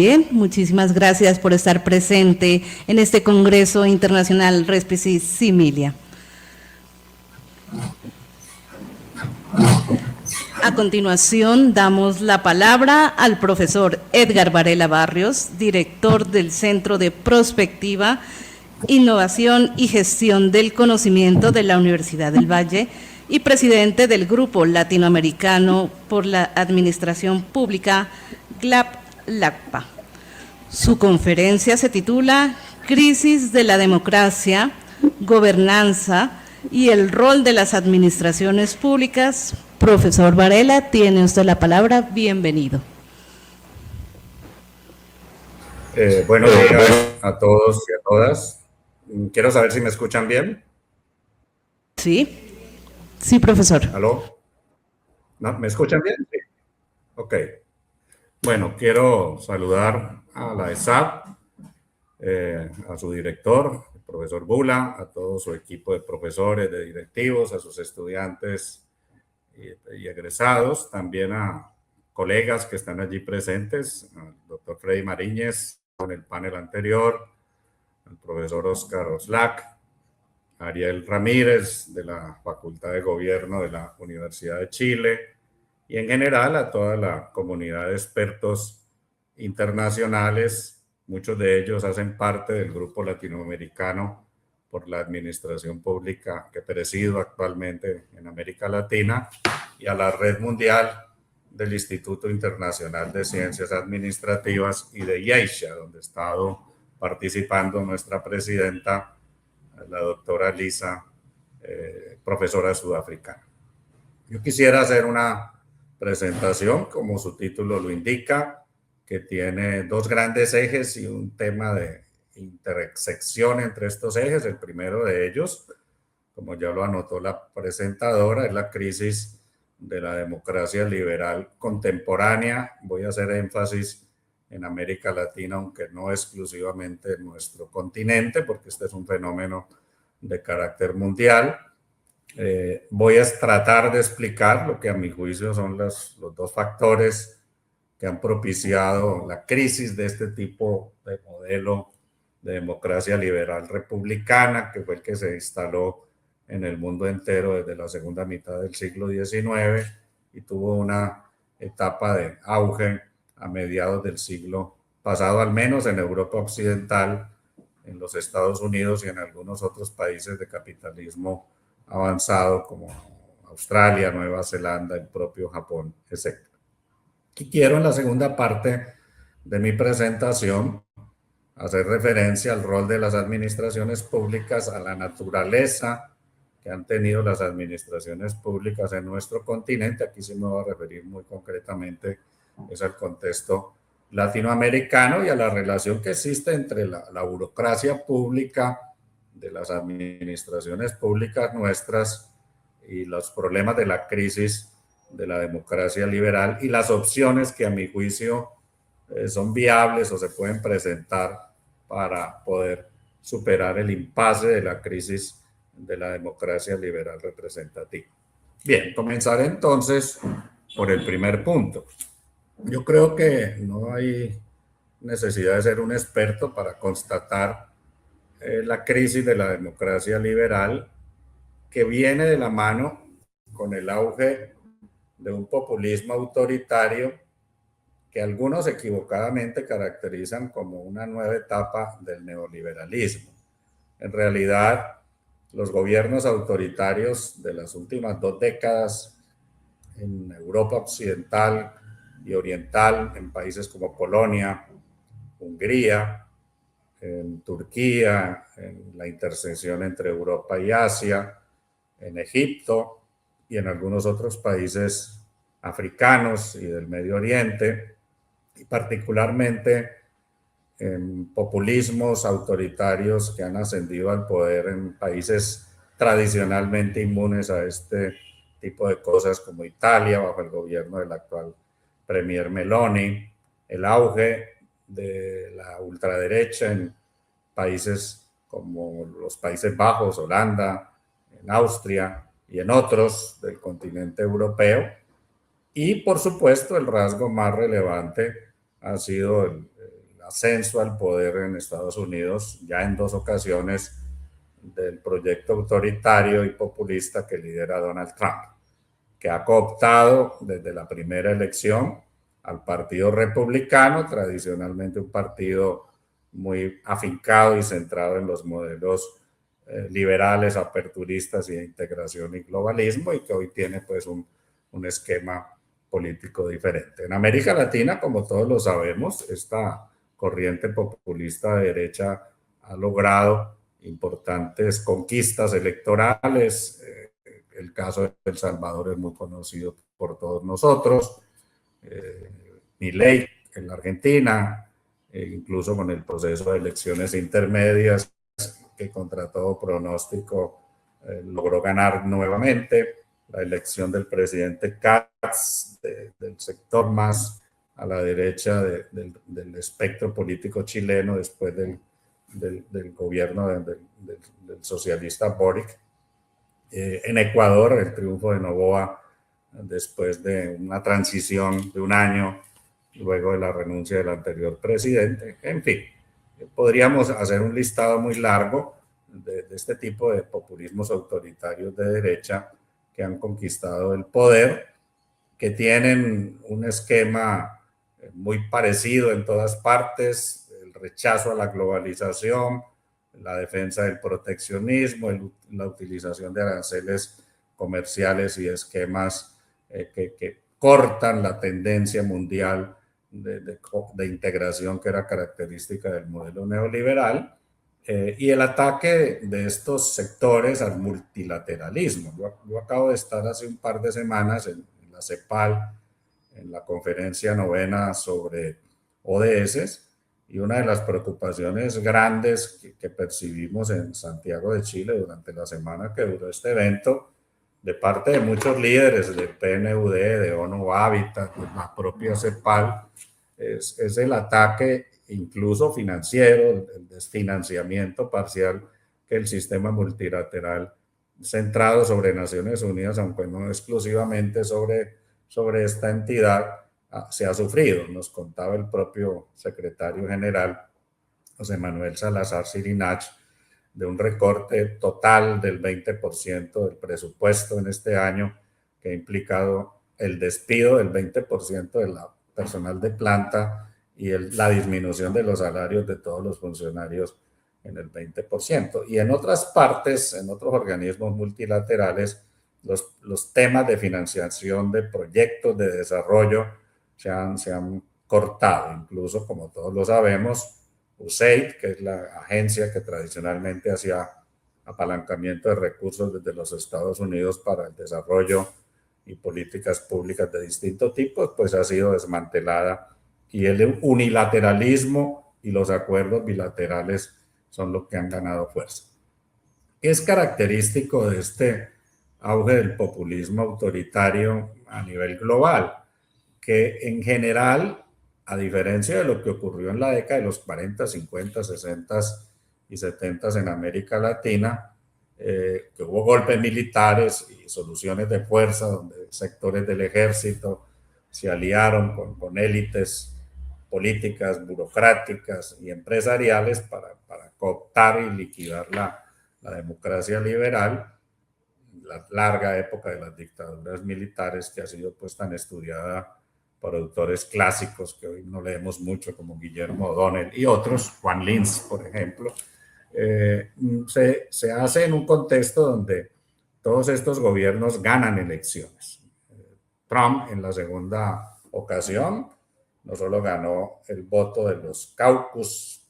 bien, muchísimas gracias por estar presente en este Congreso Internacional Respicis Similia. A continuación, damos la palabra al profesor Edgar Varela Barrios, director del Centro de Prospectiva, Innovación y Gestión del Conocimiento de la Universidad del Valle y presidente del Grupo Latinoamericano por la Administración Pública, GLAP-LACPA. Su conferencia se titula Crisis de la Democracia, Gobernanza y el rol de las administraciones públicas. Profesor Varela, tiene usted la palabra. Bienvenido. Buenos días a todos y a todas. Quiero saber si me escuchan bien. Sí, profesor. ¿Aló? ¿No? ¿Me escuchan bien? Sí. Ok. Bueno, quiero saludar a la ESAP, a su director, el profesor Bula, a todo su equipo de profesores, de directivos, a sus estudiantes y egresados, también a colegas que están allí presentes, al doctor Freddy Mariñez en el panel anterior, al profesor Oscar Oslac, Ariel Ramírez de la Facultad de Gobierno de la Universidad de Chile y en general a toda la comunidad de expertos internacionales. Muchos de ellos hacen parte del Grupo Latinoamericano por la Administración Pública que presido actualmente en América Latina y a la Red Mundial del Instituto Internacional de Ciencias Administrativas y de IEISHA, donde ha estado participando nuestra presidenta, la doctora Lisa, profesora sudafricana. Yo quisiera hacer una presentación, como su título lo indica, que tiene dos grandes ejes y un tema de intersección entre estos ejes. El primero de ellos, como ya lo anotó la presentadora, es la crisis de la democracia liberal contemporánea. Voy a hacer énfasis en América Latina, aunque no exclusivamente en nuestro continente, porque este es un fenómeno de carácter mundial. Voy a tratar de explicar lo que a mi juicio son los dos factores que han propiciado la crisis de este tipo de modelo de democracia liberal republicana, que fue el que se instaló en el mundo entero desde la segunda mitad del siglo XIX y tuvo una etapa de auge a mediados del siglo pasado, al menos en Europa Occidental, en los Estados Unidos y en algunos otros países de capitalismo avanzado como Australia, Nueva Zelanda, el propio Japón, etc. Y quiero en la segunda parte de mi presentación hacer referencia al rol de las administraciones públicas, a la naturaleza que han tenido las administraciones públicas en nuestro continente. Aquí sí me voy a referir muy concretamente es al contexto latinoamericano y a la relación que existe entre la burocracia pública de las administraciones públicas nuestras y los problemas de la crisis de la democracia liberal y las opciones que a mi juicio son viables o se pueden presentar para poder superar el impasse de la crisis de la democracia liberal representativa. Bien, comenzaré entonces por el primer punto. Yo creo que no hay necesidad de ser un experto para constatar la crisis de la democracia liberal que viene de la mano con el auge de un populismo autoritario que algunos equivocadamente caracterizan como una nueva etapa del neoliberalismo. En realidad, los gobiernos autoritarios de las últimas 2 décadas en Europa Occidental y Oriental, en países como Polonia, Hungría, en Turquía, en la intersección entre Europa y Asia, en Egipto y en algunos otros países africanos y del Medio Oriente, y particularmente en populismos autoritarios que han ascendido al poder en países tradicionalmente inmunes a este tipo de cosas como Italia, bajo el gobierno del actual premier Meloni, el auge de la ultraderecha en países como los Países Bajos, Holanda, en Austria y en otros del continente europeo. Y por supuesto el rasgo más relevante ha sido ascenso al poder en Estados Unidos, ya en 2 ocasiones, del proyecto autoritario y populista que lidera Donald Trump, que ha cooptado desde la primera elección al Partido Republicano, tradicionalmente un partido muy afincado y centrado en los modelos liberales, aperturistas y de integración y globalismo, y que hoy tiene pues un esquema político diferente. En América Latina, como todos lo sabemos, esta corriente populista de derecha ha logrado importantes conquistas electorales. El caso de El Salvador es muy conocido por todos nosotros. Milei en la Argentina, incluso con el proceso de elecciones intermedias, que contra todo pronóstico logró ganar nuevamente. La elección del presidente Katz, del sector más a la derecha del espectro político chileno después del gobierno del socialista Boric. En Ecuador, el triunfo de Noboa después de una transición de un año, luego de la renuncia del anterior presidente. En fin, podríamos hacer un listado muy largo de este tipo de populismos autoritarios de derecha que han conquistado el poder, que tienen un esquema muy parecido en todas partes: el rechazo a la globalización, la defensa del proteccionismo, la utilización de aranceles comerciales y esquemas que cortan la tendencia mundial de integración que era característica del modelo neoliberal, y el ataque de estos sectores al multilateralismo. Yo acabo de estar hace un par de semanas en la CEPAL, en la conferencia novena sobre ODS, y una de las preocupaciones grandes que percibimos en Santiago de Chile durante la semana que duró este evento, de parte de muchos líderes del PNUD, de ONU Habitat, de la propia CEPAL, es el ataque incluso financiero, el desfinanciamiento parcial que el sistema multilateral centrado sobre Naciones Unidas, aunque no exclusivamente sobre esta entidad, se ha sufrido. Nos contaba el propio secretario general, José Manuel Salazar Cirinach, de un recorte total del 20% del presupuesto en este año, que ha implicado el despido del 20% del personal de planta y la disminución de los salarios de todos los funcionarios en el 20%. Y en otras partes, en otros organismos multilaterales, los temas de financiación de proyectos de desarrollo se han cortado. Incluso, como todos lo sabemos, USAID, que es la agencia que tradicionalmente hacía apalancamiento de recursos desde los Estados Unidos para el desarrollo y políticas públicas de distintos tipos, pues ha sido desmantelada, y el unilateralismo y los acuerdos bilaterales son los que han ganado fuerza. ¿Qué es característico de este auge del populismo autoritario a nivel global? Que en general, a diferencia de lo que ocurrió en la década de los 40, 50, 60 y 70 en América Latina, que hubo golpes militares y soluciones de fuerza donde sectores del ejército se aliaron con élites políticas, burocráticas y empresariales para cooptar y liquidar la democracia liberal, la larga época de las dictaduras militares, que ha sido pues tan estudiada por autores clásicos que hoy no leemos mucho, como Guillermo O'Donnell y otros, Juan Linz, por ejemplo. Se hace en un contexto donde todos estos gobiernos ganan elecciones. Trump, en la segunda ocasión, no solo ganó el voto de los caucus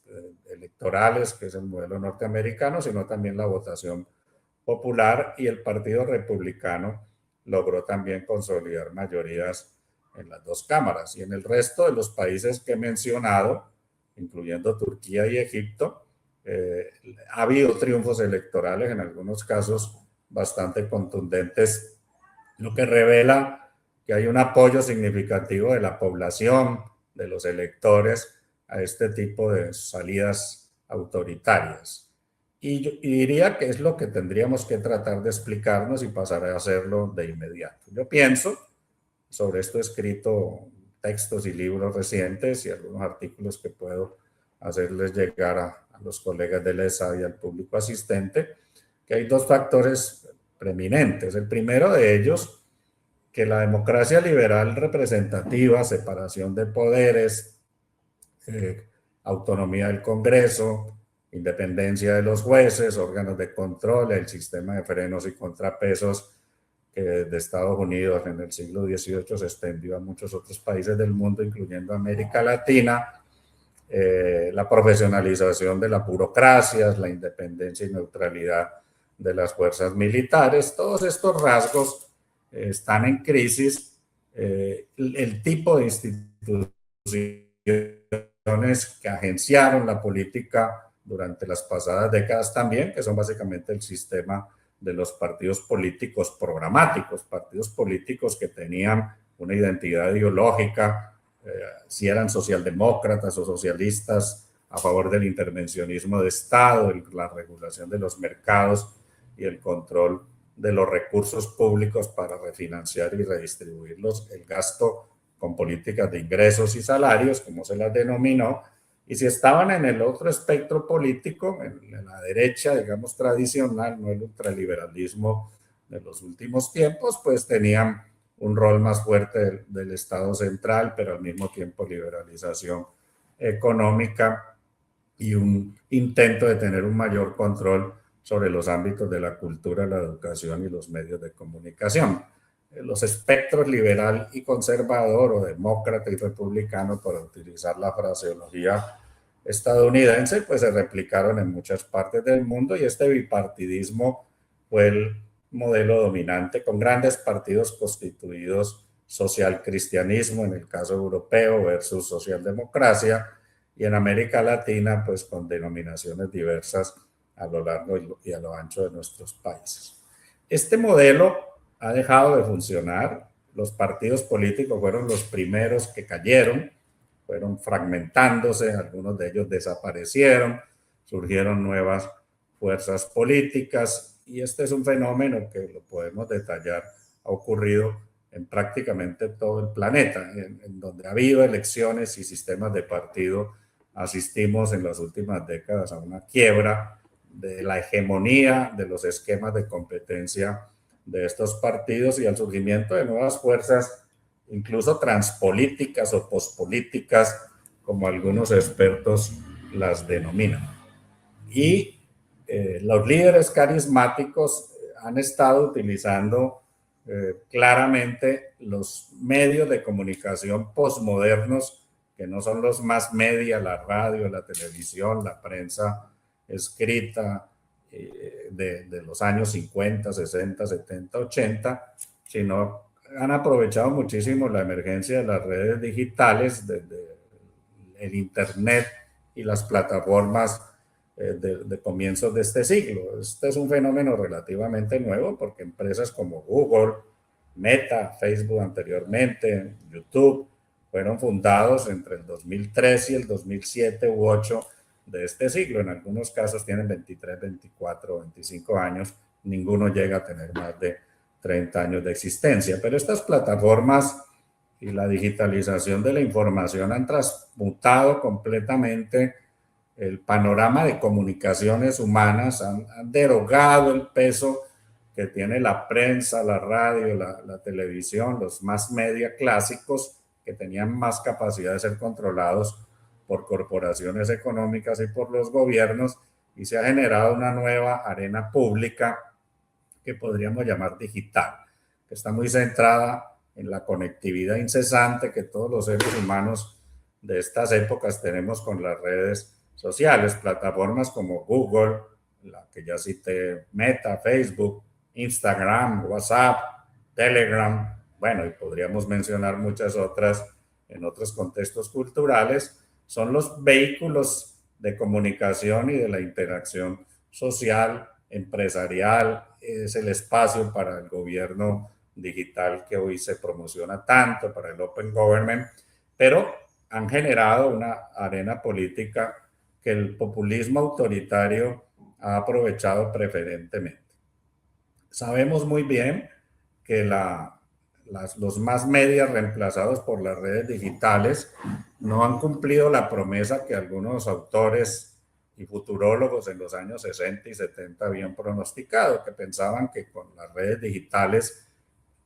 electorales, que es el modelo norteamericano, sino también la votación popular, y el Partido Republicano logró también consolidar mayorías en las 2 cámaras. Y en el resto de los países que he mencionado, incluyendo Turquía y Egipto, ha habido triunfos electorales, en algunos casos bastante contundentes, lo que revela que hay un apoyo significativo de la población, de los electores, a este tipo de salidas autoritarias. Y diría que es lo que tendríamos que tratar de explicarnos y pasar a hacerlo de inmediato. Yo pienso, sobre esto he escrito textos y libros recientes y algunos artículos que puedo hacerles llegar a los colegas de la ESAB y al público asistente, que hay dos factores preeminentes. El primero de ellos, que la democracia liberal representativa, separación de poderes, autonomía del Congreso, independencia de los jueces, órganos de control, el sistema de frenos y contrapesos que desde Estados Unidos en el siglo XVIII se extendió a muchos otros países del mundo, incluyendo América Latina, la profesionalización de la burocracia, la independencia y neutralidad de las fuerzas militares. Todos estos rasgos están en crisis. El tipo de instituciones que agenciaron la política durante las pasadas décadas también, que son básicamente el sistema de los partidos políticos programáticos, partidos políticos que tenían una identidad ideológica, si eran socialdemócratas o socialistas a favor del intervencionismo de Estado, la regulación de los mercados y el control de los recursos públicos para refinanciar y redistribuirlos, el gasto con políticas de ingresos y salarios, como se las denominó, y si estaban en el otro espectro político, en la derecha, digamos, tradicional, no el ultraliberalismo de los últimos tiempos, pues tenían un rol más fuerte del Estado central, pero al mismo tiempo liberalización económica y un intento de tener un mayor control sobre los ámbitos de la cultura, la educación y los medios de comunicación. Los espectros liberal y conservador o demócrata y republicano, para utilizar la fraseología estadounidense, pues se replicaron en muchas partes del mundo y este bipartidismo fue el modelo dominante con grandes partidos constituidos social cristianismo en el caso europeo versus socialdemocracia y en América Latina pues con denominaciones diversas a lo largo y a lo ancho de nuestros países. Este modelo ha dejado de funcionar. Los partidos políticos fueron los primeros que cayeron, fueron fragmentándose, algunos de ellos desaparecieron, surgieron nuevas fuerzas políticas y este es un fenómeno que lo podemos detallar, ha ocurrido en prácticamente todo el planeta, en donde ha habido elecciones y sistemas de partido, asistimos en las últimas décadas a una quiebra de la hegemonía de los esquemas de competencia de estos partidos y al surgimiento de nuevas fuerzas, incluso transpolíticas o pospolíticas, como algunos expertos las denominan. Y los líderes carismáticos han estado utilizando claramente los medios de comunicación posmodernos, que no son los más media, la radio, la televisión, la prensa escrita, de los años 50, 60, 70, 80, sino han aprovechado muchísimo la emergencia de las redes digitales, de el Internet y las plataformas de comienzos de este siglo. Este es un fenómeno relativamente nuevo porque empresas como Google, Meta, Facebook anteriormente, YouTube, fueron fundados entre el 2003 y el 2007 u 2008 de este siglo. En algunos casos tienen 23, 24, 25 años. Ninguno llega a tener más de 30 años de existencia. Pero estas plataformas y la digitalización de la información han transmutado completamente el panorama de comunicaciones humanas, han derogado el peso que tiene la prensa, la radio, la televisión, los mass media clásicos, que tenían más capacidad de ser controlados por corporaciones económicas y por los gobiernos, y se ha generado una nueva arena pública que podríamos llamar digital, que está muy centrada en la conectividad incesante que todos los seres humanos de estas épocas tenemos con las redes sociales, plataformas como Google, la que ya cité, Meta, Facebook, Instagram, WhatsApp, Telegram, bueno, y podríamos mencionar muchas otras en otros contextos culturales, son los vehículos de comunicación y de la interacción social, empresarial, es el espacio para el gobierno digital que hoy se promociona tanto, para el Open Government, pero han generado una arena política que el populismo autoritario ha aprovechado preferentemente. Sabemos muy bien que la los más medias reemplazados por las redes digitales no han cumplido la promesa que algunos autores y futurólogos en los años 60 y 70 habían pronosticado, que pensaban que con las redes digitales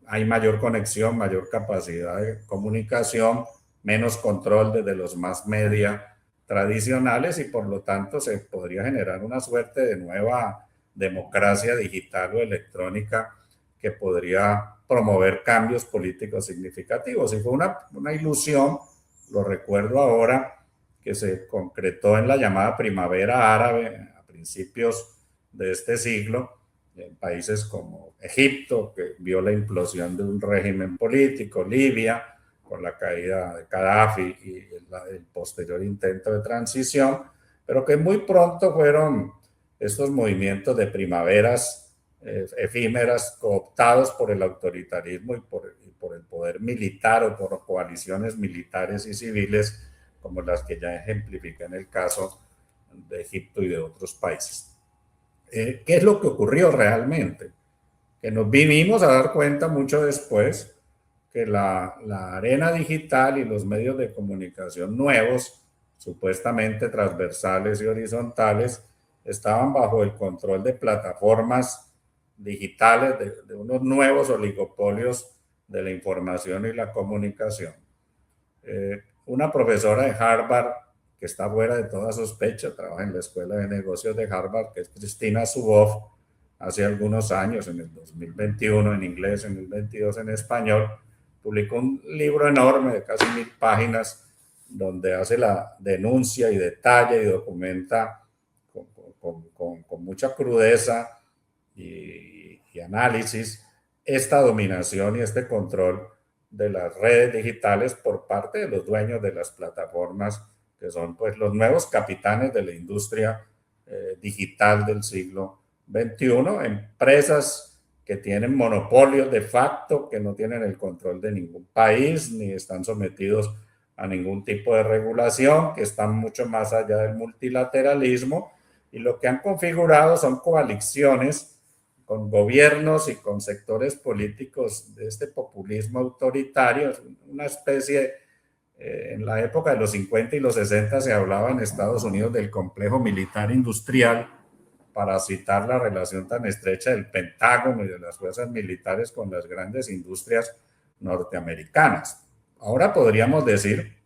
hay mayor conexión, mayor capacidad de comunicación, menos control desde los más media tradicionales y por lo tanto se podría generar una suerte de nueva democracia digital o electrónica que podría promover cambios políticos significativos. Y fue una ilusión, lo recuerdo ahora, que se concretó en la llamada primavera árabe a principios de este siglo, en países como Egipto, que vio la implosión de un régimen político, Libia, con la caída de Gaddafi y el posterior intento de transición, pero que muy pronto fueron estos movimientos de primaveras efímeras cooptados por el autoritarismo y por el poder militar o por coaliciones militares y civiles como las que ya ejemplifica en el caso de Egipto y de otros países. ¿Qué es lo que ocurrió realmente? Que nos vinimos a dar cuenta mucho después que la arena digital y los medios de comunicación nuevos, supuestamente transversales y horizontales, estaban bajo el control de plataformas digitales, de unos nuevos oligopolios de la información y la comunicación. Una profesora de Harvard, que está fuera de toda sospecha, trabaja en la Escuela de Negocios de Harvard, que es Christina Zuboff, hace algunos años, en el 2021 en inglés, en el 22 en español, publicó un libro enorme de casi 1000 páginas donde hace la denuncia y detalla y documenta con mucha crudeza y análisis esta dominación y este control de las redes digitales por parte de los dueños de las plataformas, que son pues los nuevos capitanes de la industria digital del siglo XXI, empresas que tienen monopolios de facto, que no tienen el control de ningún país, ni están sometidos a ningún tipo de regulación, que están mucho más allá del multilateralismo, y lo que han configurado son coaliciones con gobiernos y con sectores políticos de este populismo autoritario, una especie, en la época de los 50 y los 60 se hablaba en Estados Unidos del complejo militar industrial, para citar la relación tan estrecha del Pentágono y de las fuerzas militares con las grandes industrias norteamericanas. Ahora podríamos decir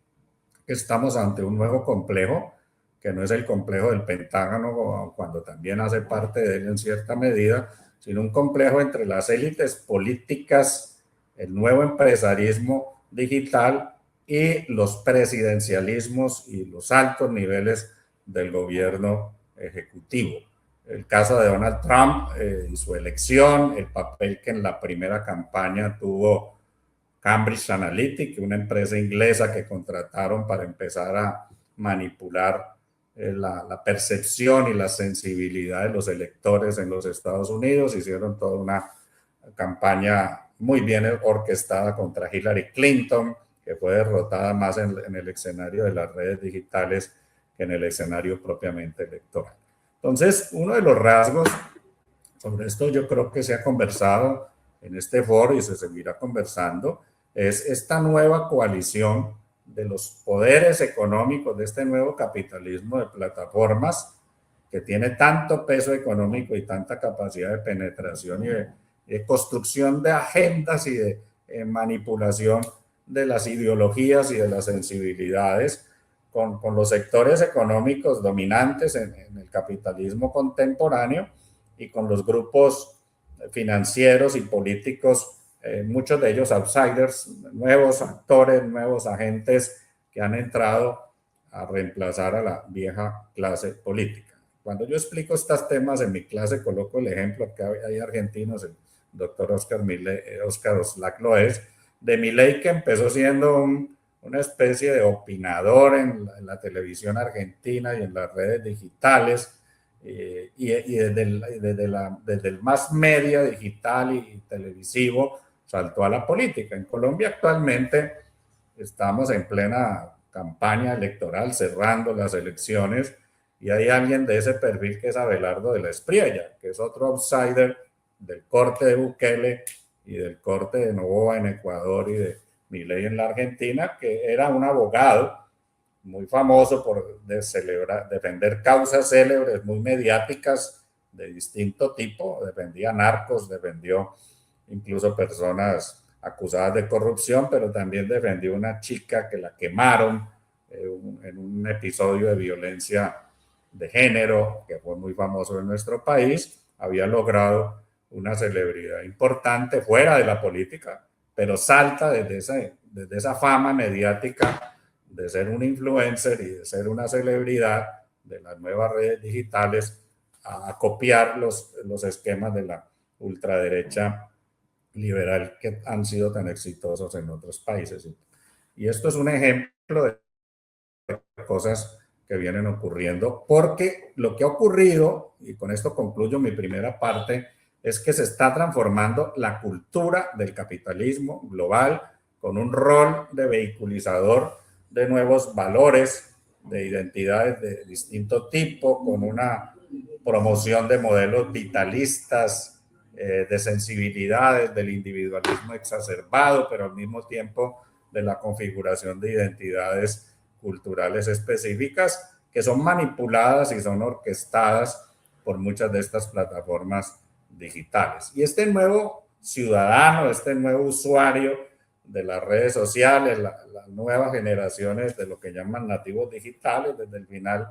que estamos ante un nuevo complejo, que no es el complejo del Pentágono, cuando también hace parte de él en cierta medida, sino un complejo entre las élites políticas, el nuevo empresarismo digital y los presidencialismos y los altos niveles del gobierno ejecutivo. El caso de Donald Trump y su elección, el papel que en la primera campaña tuvo Cambridge Analytica, una empresa inglesa que contrataron para empezar a manipular la percepción y la sensibilidad de los electores en los Estados Unidos. Hicieron toda una campaña muy bien orquestada contra Hillary Clinton, que fue derrotada más en el escenario de las redes digitales que en el escenario propiamente electoral. Entonces, uno de los rasgos, sobre esto yo creo que se ha conversado en este foro y se seguirá conversando, es esta nueva coalición de los poderes económicos de este nuevo capitalismo de plataformas que tiene tanto peso económico y tanta capacidad de penetración y de construcción de agendas y de manipulación de las ideologías y de las sensibilidades con los sectores económicos dominantes en el capitalismo contemporáneo y con los grupos financieros y políticos, muchos de ellos outsiders, nuevos actores, nuevos agentes que han entrado a reemplazar a la vieja clase política. Cuando yo explico estos temas en mi clase, coloco el ejemplo que hay argentinos, el doctor Oscar Oslak lo es, de Milei, que empezó siendo una especie de opinador en la televisión argentina y en las redes digitales, y desde el más media digital y televisivo saltó a la política. En Colombia actualmente estamos en plena campaña electoral, cerrando las elecciones, y hay alguien de ese perfil que es Abelardo de la Espriella, que es otro outsider del corte de Bukele, y del corte de Noboa en Ecuador y de Milei en la Argentina, que era un abogado muy famoso por defender causas célebres, muy mediáticas de distinto tipo, defendía narcos, defendió incluso personas acusadas de corrupción, pero también defendió una chica que la quemaron en un episodio de violencia de género que fue muy famoso en nuestro país. Había logrado una celebridad importante fuera de la política, pero salta desde esa fama mediática de ser un influencer y de ser una celebridad de las nuevas redes digitales a copiar los esquemas de la ultraderecha liberal que han sido tan exitosos en otros países. Y esto es un ejemplo de cosas que vienen ocurriendo, porque lo que ha ocurrido, y con esto concluyo mi primera parte, es que se está transformando la cultura del capitalismo global con un rol de vehiculizador de nuevos valores, de identidades de distinto tipo, con una promoción de modelos vitalistas, de sensibilidades, del individualismo exacerbado, pero al mismo tiempo de la configuración de identidades culturales específicas que son manipuladas y son orquestadas por muchas de estas plataformas digitales. Y este nuevo ciudadano, este nuevo usuario de las redes sociales, las nuevas generaciones de lo que llaman nativos digitales desde el final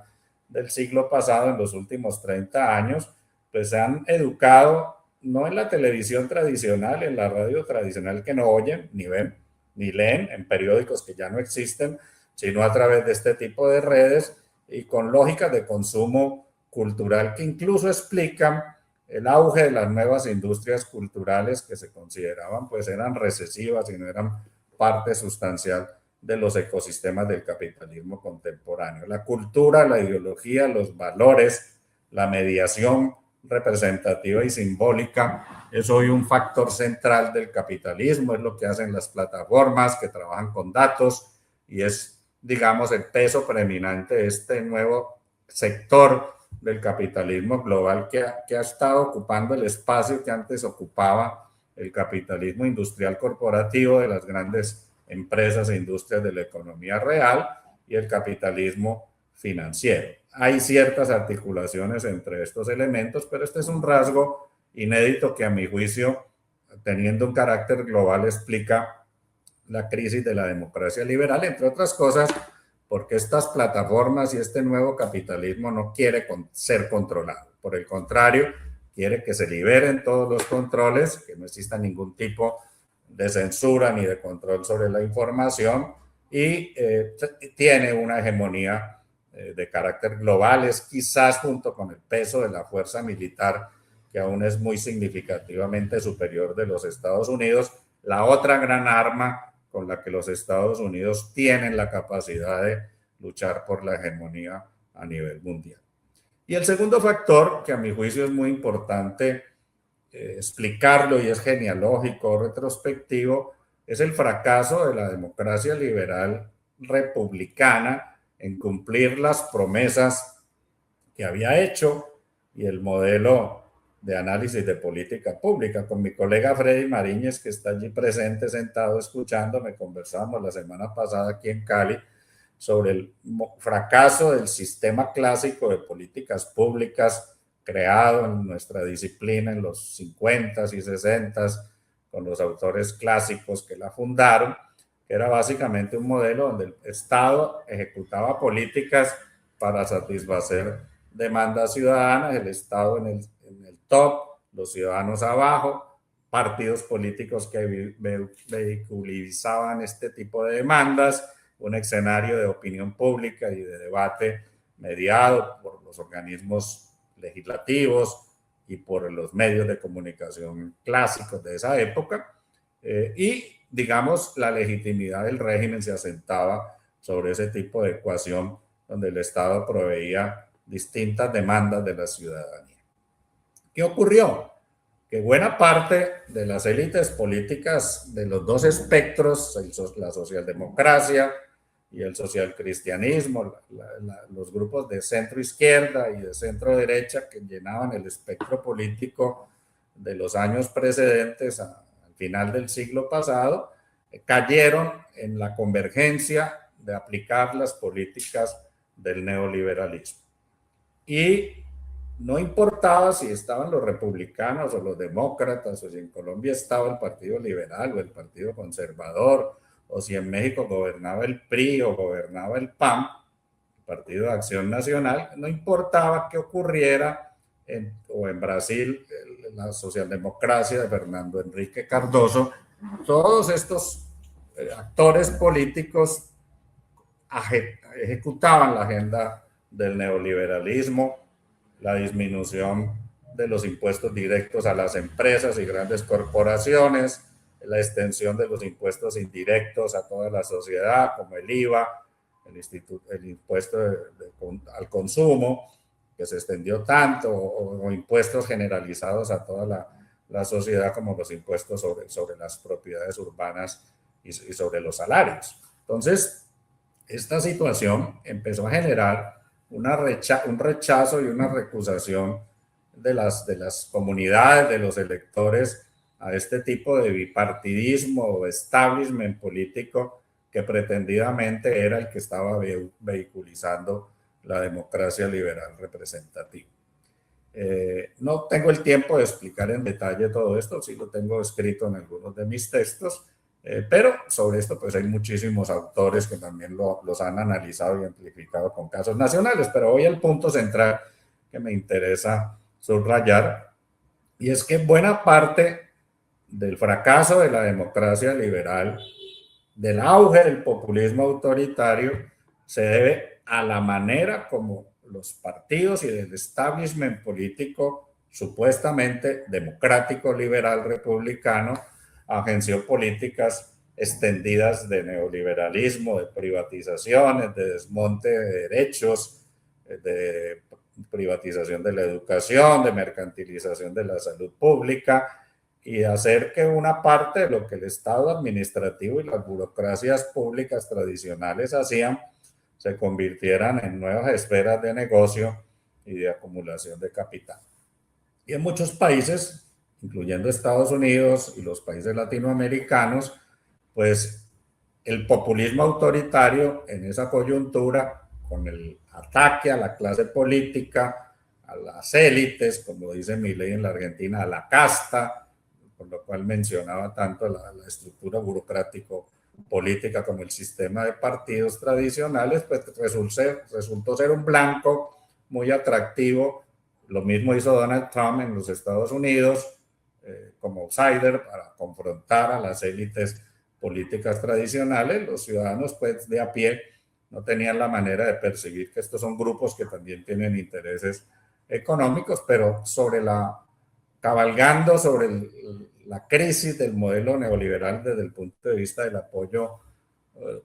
del siglo pasado, en los últimos 30 años, pues se han educado no en la televisión tradicional, en la radio tradicional que no oyen, ni ven, ni leen, en periódicos que ya no existen, sino a través de este tipo de redes y con lógicas de consumo cultural que incluso explican el auge de las nuevas industrias culturales que se consideraban pues eran recesivas y no eran parte sustancial de los ecosistemas del capitalismo contemporáneo. La cultura, la ideología, los valores, la mediación representativa y simbólica es hoy un factor central del capitalismo, es lo que hacen las plataformas que trabajan con datos y es, digamos, el peso preeminente de este nuevo sector del capitalismo global que ha estado ocupando el espacio que antes ocupaba el capitalismo industrial corporativo de las grandes empresas e industrias de la economía real y el capitalismo financiero. Hay ciertas articulaciones entre estos elementos, pero este es un rasgo inédito que a mi juicio, teniendo un carácter global, explica la crisis de la democracia liberal, entre otras cosas, porque estas plataformas y este nuevo capitalismo no quiere ser controlado. Por el contrario, quiere que se liberen todos los controles, que no exista ningún tipo de censura ni de control sobre la información y tiene una hegemonía de carácter global, es quizás junto con el peso de la fuerza militar, que aún es muy significativamente superior de los Estados Unidos, la otra gran arma con la que los Estados Unidos tienen la capacidad de luchar por la hegemonía a nivel mundial. Y el segundo factor, que a mi juicio es muy importante explicarlo y es genealógico, retrospectivo, es el fracaso de la democracia liberal republicana en cumplir las promesas que había hecho y el modelo de análisis de política pública. Con mi colega Freddy Mariñez, que está allí presente, sentado, escuchándome, conversamos la semana pasada aquí en Cali sobre el fracaso del sistema clásico de políticas públicas creado en nuestra disciplina en los 50s y 60s con los autores clásicos que la fundaron, que era básicamente un modelo donde el Estado ejecutaba políticas para satisfacer demandas ciudadanas, el Estado en el top, los ciudadanos abajo, partidos políticos que vehiculizaban este tipo de demandas, un escenario de opinión pública y de debate mediado por los organismos legislativos y por los medios de comunicación clásicos de esa época. Y, digamos, la legitimidad del régimen se asentaba sobre ese tipo de ecuación donde el Estado proveía distintas demandas de la ciudadanía. ¿Qué ocurrió? Que buena parte de las élites políticas de los dos espectros, la socialdemocracia y el socialcristianismo, los grupos de centro izquierda y de centro derecha que llenaban el espectro político de los años precedentes al final del siglo pasado, cayeron en la convergencia de aplicar las políticas del neoliberalismo. Y no importaba si estaban los republicanos o los demócratas, o si en Colombia estaba el Partido Liberal o el Partido Conservador, o si en México gobernaba el PRI o gobernaba el PAN, el Partido de Acción Nacional, no importaba qué ocurriera o en Brasil, la socialdemocracia de Fernando Henrique Cardoso, todos estos actores políticos ejecutaban la agenda del neoliberalismo, la disminución de los impuestos directos a las empresas y grandes corporaciones, la extensión de los impuestos indirectos a toda la sociedad, como el IVA, el impuesto al consumo, que se extendió tanto, o impuestos generalizados a toda la sociedad, como los impuestos sobre las propiedades urbanas y sobre los salarios. Entonces, esta situación empezó a generar un rechazo y una recusación de las comunidades, de los electores, a este tipo de bipartidismo o establishment político que pretendidamente era el que estaba vehiculizando la democracia liberal representativa. No tengo el tiempo de explicar en detalle todo esto, sí lo tengo escrito en algunos de mis textos, pero sobre esto pues hay muchísimos autores que también los han analizado y amplificado con casos nacionales, pero voy al punto central que me interesa subrayar, y es que buena parte del fracaso de la democracia liberal, del auge del populismo autoritario, se debe a la manera como los partidos y el establishment político supuestamente democrático, liberal, republicano, agenció políticas extendidas de neoliberalismo, de privatizaciones, de desmonte de derechos, de privatización de la educación, de mercantilización de la salud pública, y hacer que una parte de lo que el Estado administrativo y las burocracias públicas tradicionales hacían se convirtieran en nuevas esferas de negocio y de acumulación de capital. Y en muchos países, incluyendo Estados Unidos y los países latinoamericanos, pues el populismo autoritario en esa coyuntura, con el ataque a la clase política, a las élites, como dice Milei en la Argentina, a la casta, por lo cual mencionaba tanto la estructura burocrático política como el sistema de partidos tradicionales, pues resultó ser un blanco muy atractivo. Lo mismo hizo Donald Trump en los Estados Unidos como outsider para confrontar a las élites políticas tradicionales. Los ciudadanos pues de a pie no tenían la manera de percibir que estos son grupos que también tienen intereses económicos, pero cabalgando sobre la crisis del modelo neoliberal desde el punto de vista del apoyo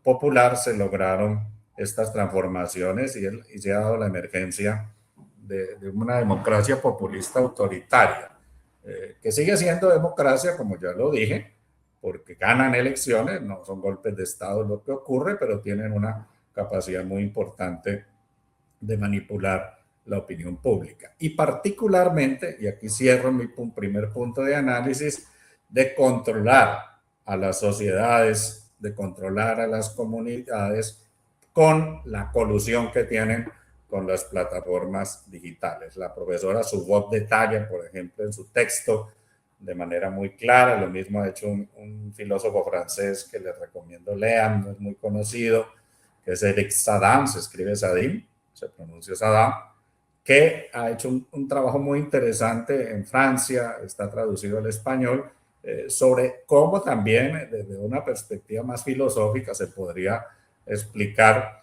popular, se lograron estas transformaciones y se ha dado la emergencia de una democracia populista autoritaria, que sigue siendo democracia, como ya lo dije, porque ganan elecciones, no son golpes de Estado lo que ocurre, pero tienen una capacidad muy importante de manipular la opinión pública. Y particularmente, y aquí cierro mi primer punto de análisis, de controlar a las sociedades, de controlar a las comunidades con la colusión que tienen con las plataformas digitales. La profesora Subot detalla, por ejemplo, en su texto de manera muy clara, lo mismo ha hecho un filósofo francés que les recomiendo lean, no es muy conocido, que es Eric Sadam, se escribe Sadim, se pronuncia Sadam, que ha hecho un trabajo muy interesante en Francia, está traducido al español, sobre cómo también desde una perspectiva más filosófica se podría explicar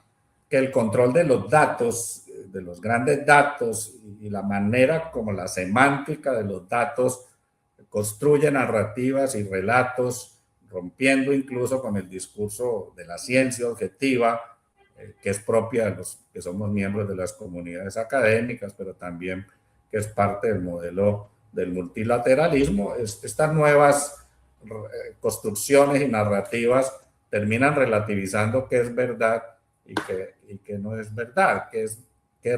que el control de los datos, de los grandes datos y la manera como la semántica de los datos construye narrativas y relatos, rompiendo incluso con el discurso de la ciencia objetiva, que es propia de los que somos miembros de las comunidades académicas, pero también que es parte del modelo del multilateralismo. Estas nuevas construcciones y narrativas terminan relativizando qué es verdad y qué no es verdad, qué es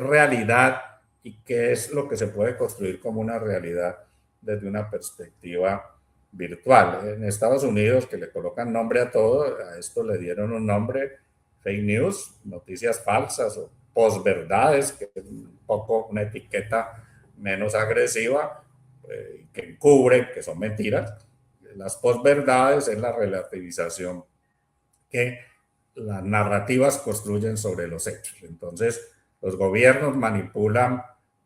realidad y qué es lo que se puede construir como una realidad desde una perspectiva virtual. En Estados Unidos, que le colocan nombre a todo, a esto le dieron un nombre: fake news, noticias falsas o posverdades, que es un poco una etiqueta menos agresiva, que encubre que son mentiras. Las posverdades es la relativización que las narrativas construyen sobre los hechos. Entonces, los gobiernos manipulan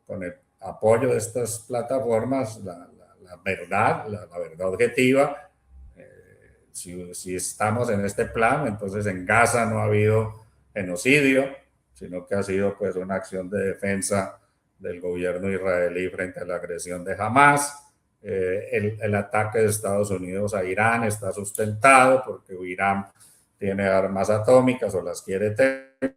con el apoyo de estas plataformas la verdad, la verdad objetiva. Si estamos en este plano, entonces en Gaza no ha habido genocidio, sino que ha sido pues una acción de defensa del gobierno israelí frente a la agresión de Hamas. El ataque de Estados Unidos a Irán está sustentado porque Irán tiene armas atómicas o las quiere tener,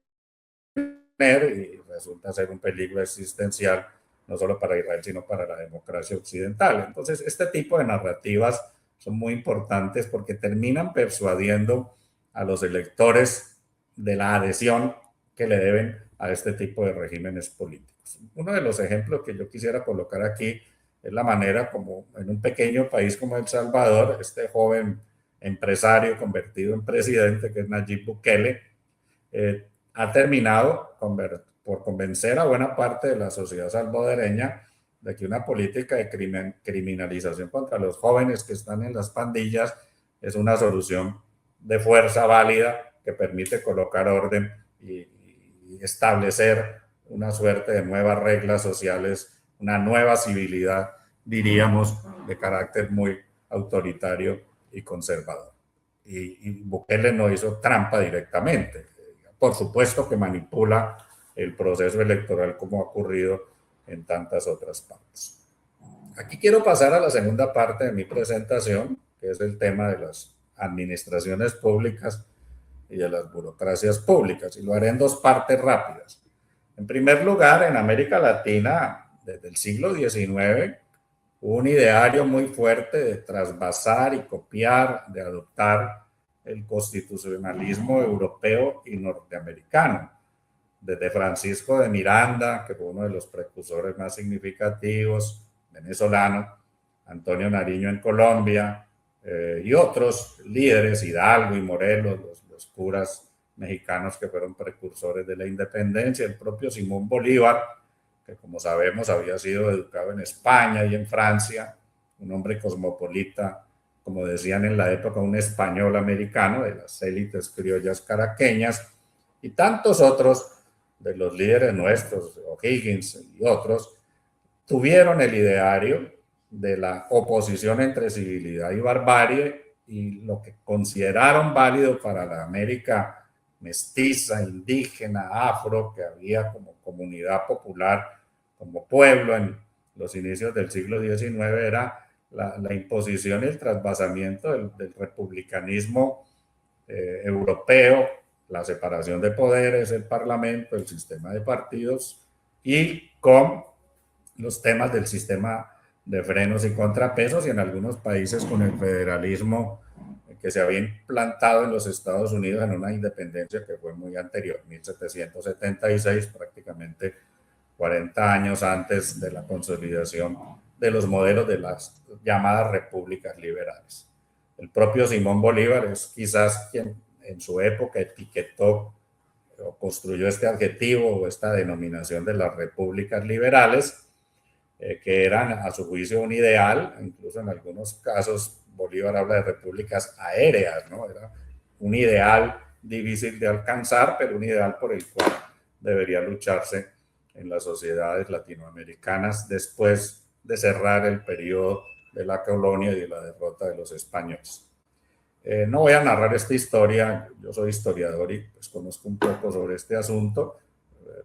y resulta ser un peligro existencial no solo para Israel, sino para la democracia occidental. Entonces, este tipo de narrativas son muy importantes porque terminan persuadiendo a los electores de la adhesión que le deben a este tipo de regímenes políticos. Uno de los ejemplos que yo quisiera colocar aquí es la manera como en un pequeño país como El Salvador, este joven empresario convertido en presidente, que es Nayib Bukele, ha terminado por convencer a buena parte de la sociedad salvadoreña de que una política de criminalización contra los jóvenes que están en las pandillas es una solución de fuerza válida que permite colocar orden y establecer una suerte de nuevas reglas sociales, una nueva civilidad, diríamos, de carácter muy autoritario y conservador. Y Bukele no hizo trampa directamente. Por supuesto que manipula el proceso electoral como ha ocurrido en tantas otras partes. Aquí quiero pasar a la segunda parte de mi presentación, que es el tema de las administraciones públicas y de las burocracias públicas, y lo haré en dos partes rápidas. En primer lugar, en América Latina, desde el siglo XIX, hubo un ideario muy fuerte de trasvasar y copiar, de adoptar el constitucionalismo europeo y norteamericano. Desde Francisco de Miranda, que fue uno de los precursores más significativos, venezolano, Antonio Nariño en Colombia, y otros líderes, Hidalgo y Morelos, los curas mexicanos que fueron precursores de la independencia, el propio Simón Bolívar, que como sabemos había sido educado en España y en Francia, un hombre cosmopolita, como decían en la época, un español americano de las élites criollas caraqueñas, y tantos otros de los líderes nuestros, O'Higgins y otros, tuvieron el ideario de la oposición entre civilidad y barbarie, y lo que consideraron válido para la América mestiza, indígena, afro, que había como comunidad popular, como pueblo en los inicios del siglo XIX, era la imposición y el trasvasamiento del republicanismo europeo, la separación de poderes, el parlamento, el sistema de partidos, y con los temas del sistema de frenos y contrapesos, y en algunos países con el federalismo que se había implantado en los Estados Unidos en una independencia que fue muy anterior, 1776, prácticamente 40 años antes de la consolidación de los modelos de las llamadas repúblicas liberales. El propio Simón Bolívar es quizás quien en su época etiquetó o construyó este adjetivo o esta denominación de las repúblicas liberales, que eran a su juicio un ideal. Incluso en algunos casos Bolívar habla de repúblicas aéreas, ¿no? Era un ideal difícil de alcanzar, pero un ideal por el cual debería lucharse en las sociedades latinoamericanas después de cerrar el periodo de la colonia y de la derrota de los españoles. No voy a narrar esta historia, yo soy historiador y pues conozco un poco sobre este asunto,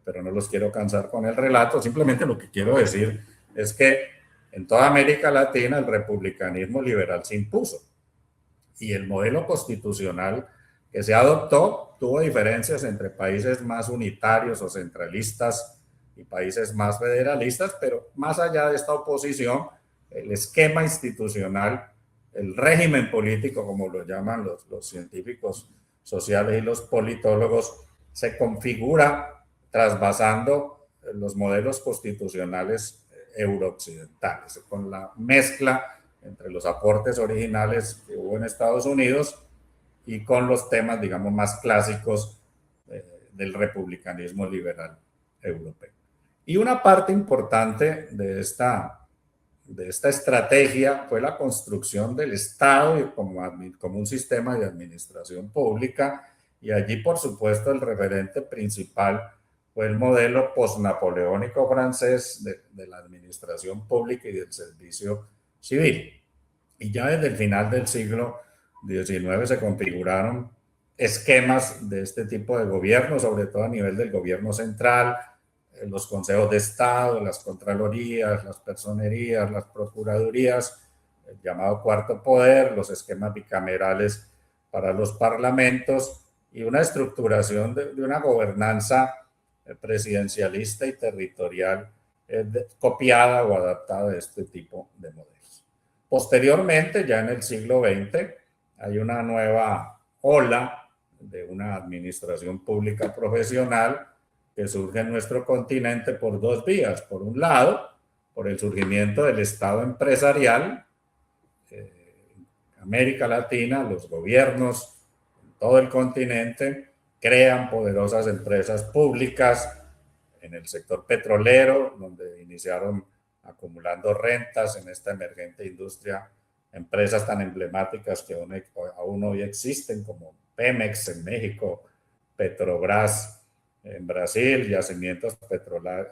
pero no los quiero cansar con el relato. Simplemente lo que quiero decir es que en toda América Latina el republicanismo liberal se impuso, y el modelo constitucional que se adoptó tuvo diferencias entre países más unitarios o centralistas y países más federalistas, pero más allá de esta oposición, el esquema institucional, el régimen político, como lo llaman los científicos sociales y los politólogos, se configura trasvasando los modelos constitucionales eurooccidentales, con la mezcla entre los aportes originales que hubo en Estados Unidos y con los temas, digamos, más clásicos del republicanismo liberal europeo. Y una parte importante de esta estrategia fue la construcción del Estado como un sistema de administración pública, y allí, por supuesto, el referente principal fue el modelo postnapoleónico francés de la administración pública y del servicio civil. Y ya desde el final del siglo XIX se configuraron esquemas de este tipo de gobierno, sobre todo a nivel del gobierno central, los consejos de Estado, las contralorías, las personerías, las procuradurías, el llamado cuarto poder, los esquemas bicamerales para los parlamentos y una estructuración de una gobernanza presidencialista y territorial copiada o adaptada de este tipo de modelos. Posteriormente, ya en el siglo XX, hay una nueva ola de una administración pública profesional que surge en nuestro continente por dos vías. Por un lado, por el surgimiento del Estado empresarial. América Latina, los gobiernos en todo el continente crean poderosas empresas públicas en el sector petrolero, donde iniciaron acumulando rentas en esta emergente industria, empresas tan emblemáticas que aún hoy existen, como Pemex en México, Petrobras en Brasil, yacimientos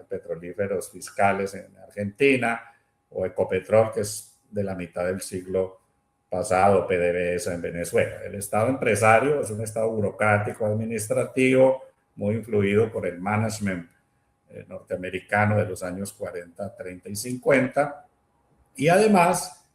petrolíferos fiscales en Argentina, o Ecopetrol, que es de la mitad del siglo pasado, PDVSA en Venezuela. El Estado empresario es un Estado burocrático, administrativo, muy influido por el management norteamericano de los años 40, 30 y 50. Y además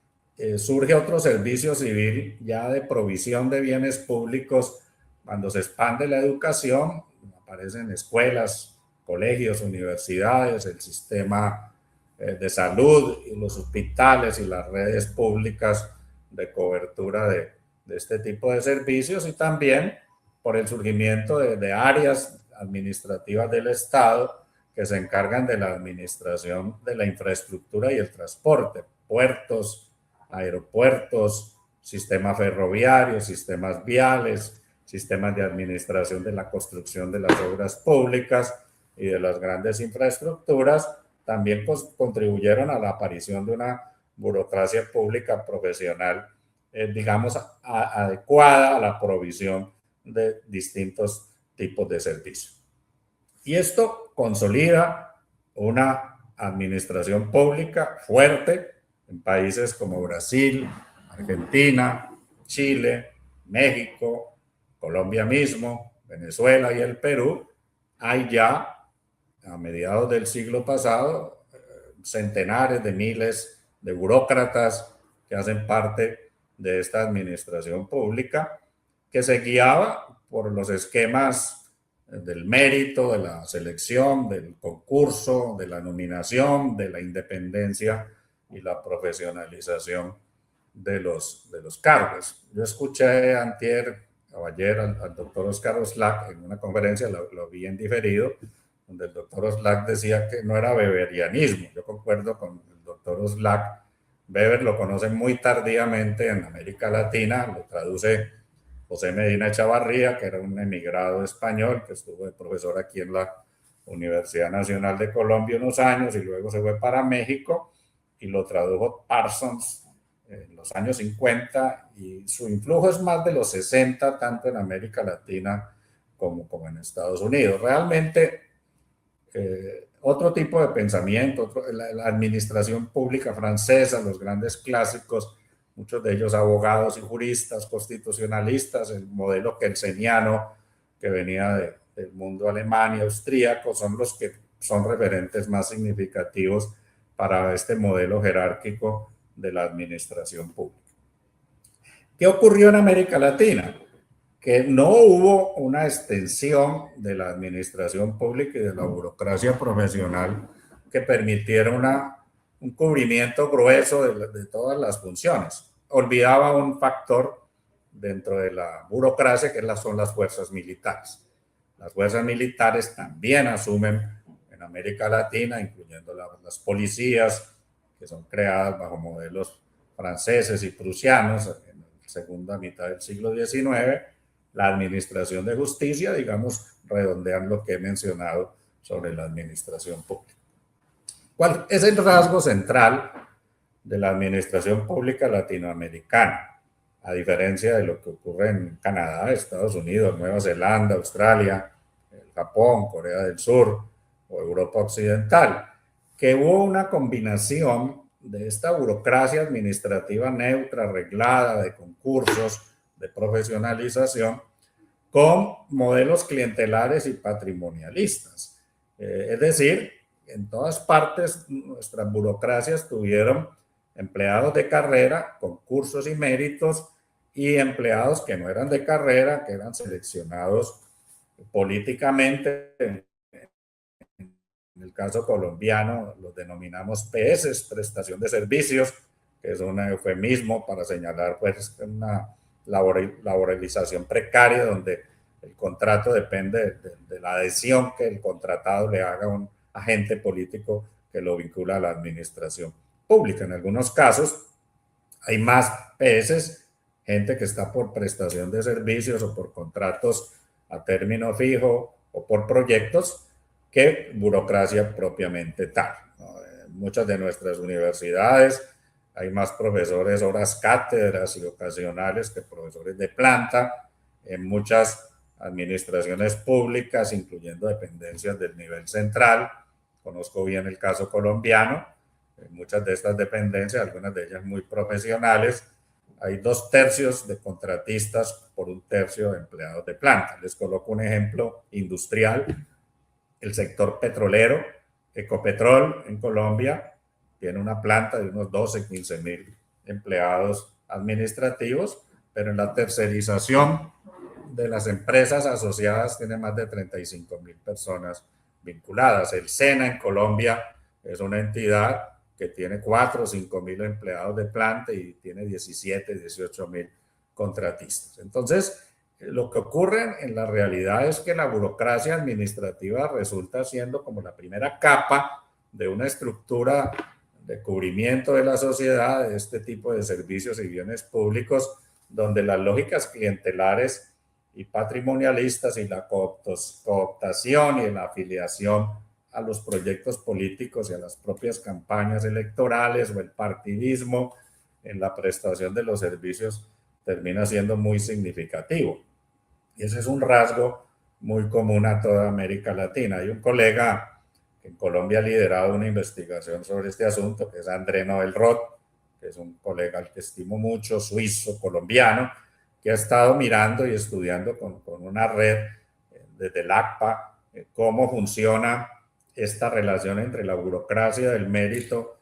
surge otro servicio civil ya de provisión de bienes públicos. Cuando se expande la educación, aparecen escuelas, colegios, universidades, el sistema de salud y los hospitales y las redes públicas de cobertura de este tipo de servicios, y también por el surgimiento de áreas administrativas del Estado que se encargan de la administración de la infraestructura y el transporte, puertos, aeropuertos, sistema ferroviario, sistemas viales, sistemas de administración de la construcción de las obras públicas y de las grandes infraestructuras. También contribuyeron a la aparición de una burocracia pública profesional, digamos, adecuada a la provisión de distintos tipos de servicios. Y esto consolida una administración pública fuerte en países como Brasil, Argentina, Chile, México, Colombia mismo, Venezuela y el Perú. Hay ya, a mediados del siglo pasado, centenares de miles de burócratas que hacen parte de esta administración pública, que se guiaba por los esquemas del mérito, de la selección, del concurso, de la nominación, de la independencia y la profesionalización de los cargos. Yo escuché antier o ayer al doctor Oscar Oslac en una conferencia, lo vi en diferido, donde el doctor Oslac decía que no era weberianismo. Yo concuerdo con el doctor Oslac. Weber lo conocen muy tardíamente en América Latina, lo traduce José Medina Echavarría, que era un emigrado español que estuvo de profesor aquí en la Universidad Nacional de Colombia unos años y luego se fue para México, y lo tradujo Parsons en los años 50, y su influjo es más de los 60, tanto en América Latina como en Estados Unidos. Realmente, otro tipo de pensamiento, la administración pública francesa, los grandes clásicos, muchos de ellos abogados y juristas constitucionalistas, el modelo kelseniano que venía del mundo alemán y austríaco, son los que son referentes más significativos para este modelo jerárquico de la administración pública. ¿Qué ocurrió en América Latina? Que no hubo una extensión de la administración pública y de la burocracia profesional que permitiera un cubrimiento grueso de todas las funciones. Olvidaba un factor dentro de la burocracia, que son las fuerzas militares. Las fuerzas militares también asumen en América Latina, incluyendo las policías, que son creadas bajo modelos franceses y prusianos en la segunda mitad del siglo XIX, la administración de justicia, digamos, redondean lo que he mencionado sobre la administración pública. ¿Cuál es el rasgo central de la administración pública latinoamericana? A diferencia de lo que ocurre en Canadá, Estados Unidos, Nueva Zelanda, Australia, Japón, Corea del Sur o Europa Occidental, que hubo una combinación de esta burocracia administrativa neutra, reglada, de concursos, de profesionalización, con modelos clientelares y patrimonialistas. Es decir, en todas partes nuestras burocracias tuvieron empleados de carrera, concursos y méritos, y empleados que no eran de carrera, que eran seleccionados políticamente. En el caso colombiano los denominamos PS, prestación de servicios, que es un eufemismo para señalar pues una laboralización precaria donde el contrato depende de la adhesión que el contratado le haga a un agente político que lo vincula a la administración pública. En algunos casos hay más PS, gente que está por prestación de servicios o por contratos a término fijo o por proyectos, que burocracia propiamente tal. En muchas de nuestras universidades hay más profesores horas cátedras y ocasionales que profesores de planta. En muchas administraciones públicas, incluyendo dependencias del nivel central, conozco bien el caso colombiano, en muchas de estas dependencias, algunas de ellas muy profesionales, hay 2/3 de contratistas por 1/3 de empleados de planta. Les coloco un ejemplo industrial. El sector petrolero, Ecopetrol en Colombia, tiene una planta de unos 12, 15 mil empleados administrativos, pero en la tercerización de las empresas asociadas tiene más de 35.000 personas vinculadas. El SENA en Colombia es una entidad que tiene 4 o 5 mil empleados de planta y tiene 17, 18 mil contratistas. Entonces, lo que ocurre en la realidad es que la burocracia administrativa resulta siendo como la primera capa de una estructura de cubrimiento de la sociedad, de este tipo de servicios y bienes públicos, donde las lógicas clientelares y patrimonialistas y la cooptación y la afiliación a los proyectos políticos y a las propias campañas electorales o el partidismo en la prestación de los servicios termina siendo muy significativo. Y ese es un rasgo muy común a toda América Latina. Hay un colega que en Colombia ha liderado una investigación sobre este asunto, que es André Noel Roth, que es un colega al que estimo mucho, suizo, colombiano, que ha estado mirando y estudiando con una red desde el ACPA cómo funciona esta relación entre la burocracia del mérito,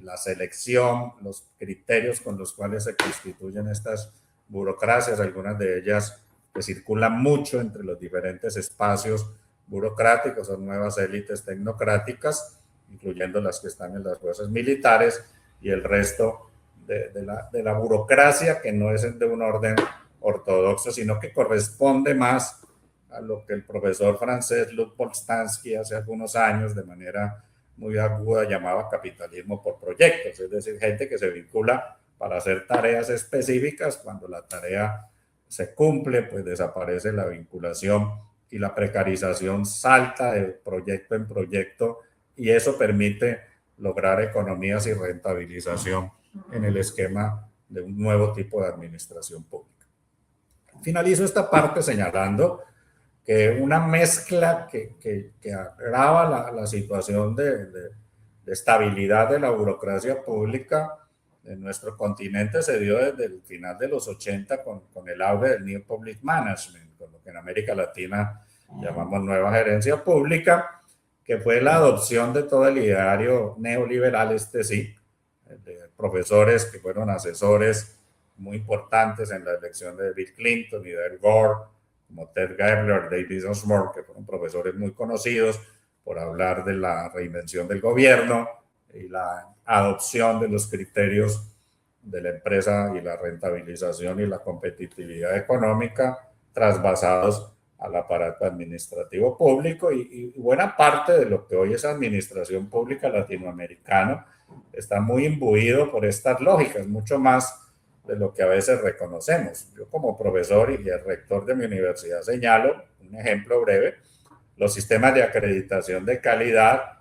la selección, los criterios con los cuales se constituyen estas burocracias, algunas de ellas que circulan mucho entre los diferentes espacios burocráticos, son nuevas élites tecnocráticas, incluyendo las que están en las fuerzas militares y el resto de la burocracia que no es de un orden ortodoxo, sino que corresponde más a lo que el profesor francés Luc Boltanski hace algunos años de manera muy aguda llamaba capitalismo por proyectos, es decir, gente que se vincula para hacer tareas específicas. Cuando la tarea se cumple, pues desaparece la vinculación y la precarización salta de proyecto en proyecto, y eso permite lograr economías y rentabilización en el esquema de un nuevo tipo de administración pública. Finalizo esta parte señalando que una mezcla que agrava la situación de estabilidad de la burocracia pública en nuestro continente se dio desde el final de los 80 con el auge del New Public Management, con lo que en América Latina llamamos nueva gerencia pública, que fue la adopción de todo el ideario neoliberal, de profesores que fueron asesores muy importantes en la elección de Bill Clinton y de Al Gore, como Ted Gabler, David Osmore, que fueron profesores muy conocidos por hablar de la reinvención del gobierno y la adopción de los criterios de la empresa y la rentabilización y la competitividad económica trasvasados al aparato administrativo público y buena parte de lo que hoy es administración pública latinoamericana está muy imbuido por estas lógicas, mucho más de lo que a veces reconocemos. Yo como profesor y el rector de mi universidad señalo, un ejemplo breve, los sistemas de acreditación de calidad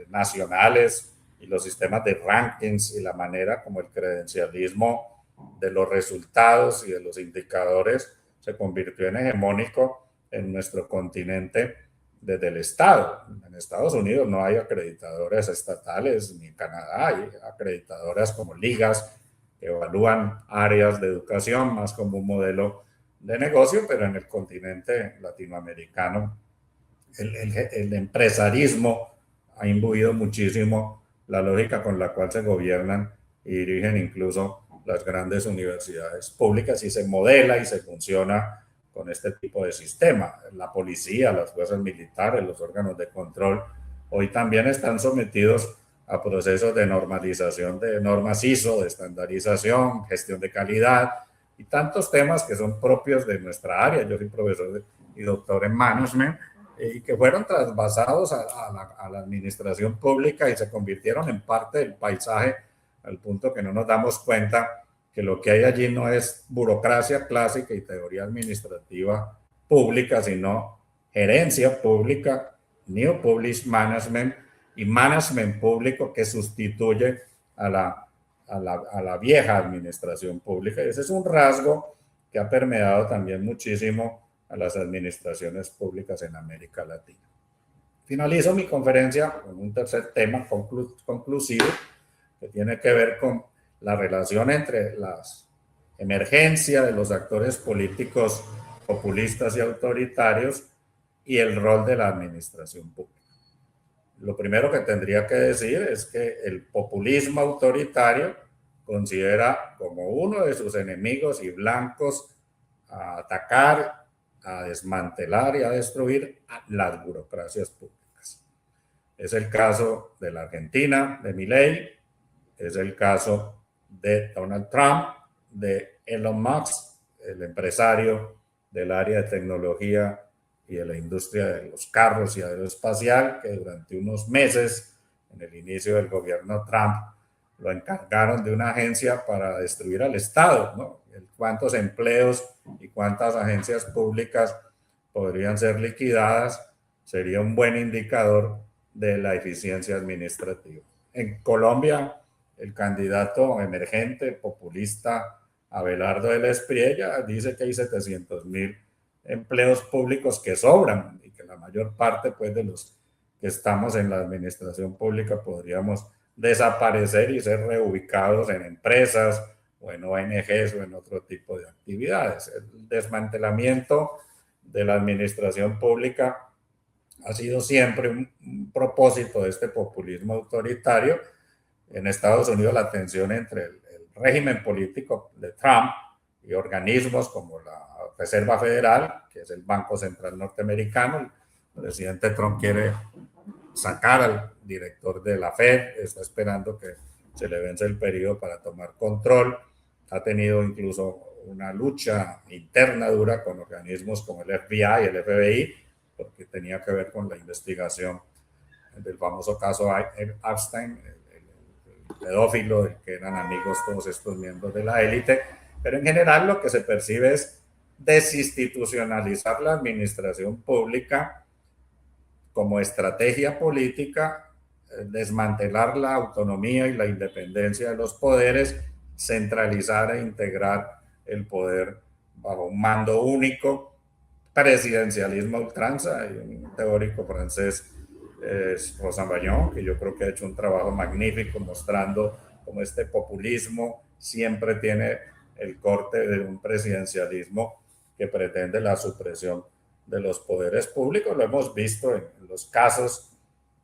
nacionales y los sistemas de rankings y la manera como el credencialismo de los resultados y de los indicadores se convirtió en hegemónico en nuestro continente desde el Estado. En Estados Unidos no hay acreditadoras estatales, ni en Canadá hay acreditadoras como ligas que evalúan áreas de educación más como un modelo de negocio, pero en el continente latinoamericano el empresarismo ha imbuido muchísimo la lógica con la cual se gobiernan y dirigen incluso las grandes universidades públicas y se modela y se funciona con este tipo de sistema. La policía, las fuerzas militares, los órganos de control, hoy también están sometidos a procesos de normalización de normas ISO, de estandarización, gestión de calidad y tantos temas que son propios de nuestra área. Yo soy profesor y doctor en management y que fueron trasvasados a la administración pública y se convirtieron en parte del paisaje al punto que no nos damos cuenta que lo que hay allí no es burocracia clásica y teoría administrativa pública, sino gerencia pública, New Public Management y management público que sustituye a la vieja administración pública. Y ese es un rasgo que ha permeado también muchísimo a las administraciones públicas en América Latina. Finalizo mi conferencia con un tercer tema conclusivo que tiene que ver con la relación entre la emergencia de los actores políticos populistas y autoritarios y el rol de la administración pública. Lo primero que tendría que decir es que el populismo autoritario considera como uno de sus enemigos y blancos a atacar, a desmantelar y a destruir las burocracias públicas. Es el caso de la Argentina, de Milei, es el caso de Donald Trump, de Elon Musk, el empresario del área de tecnología y de la industria de los carros y aeroespacial, que durante unos meses, en el inicio del gobierno Trump, lo encargaron de una agencia para destruir al Estado, ¿no? Cuántos empleos y cuántas agencias públicas podrían ser liquidadas sería un buen indicador de la eficiencia administrativa. En Colombia, el candidato emergente populista Abelardo de la Espriella dice que hay 700.000 empleos públicos que sobran y que la mayor parte pues, de los que estamos en la administración pública podríamos desaparecer y ser reubicados en empresas o en ONGs o en otro tipo de actividades. El desmantelamiento de la administración pública ha sido siempre un propósito de este populismo autoritario. En Estados Unidos la tensión entre el régimen político de Trump y organismos como la Reserva Federal, que es el Banco Central norteamericano. El presidente Trump quiere sacar al director de la Fed, está esperando que se le vence el periodo para tomar control. Ha tenido incluso una lucha interna dura con organismos como el FBI y el FBI, porque tenía que ver con la investigación del famoso caso Epstein, el pedófilo del que eran amigos todos estos miembros de la élite. Pero en general lo que se percibe es desinstitucionalizar la administración pública como estrategia política, desmantelar la autonomía y la independencia de los poderes, centralizar e integrar el poder bajo un mando único, presidencialismo a ultranza. Hay un teórico francés, Rosan Bayon, que yo creo que ha hecho un trabajo magnífico mostrando cómo este populismo siempre tiene el corte de un presidencialismo que pretende la supresión de los poderes públicos. Lo hemos visto en los casos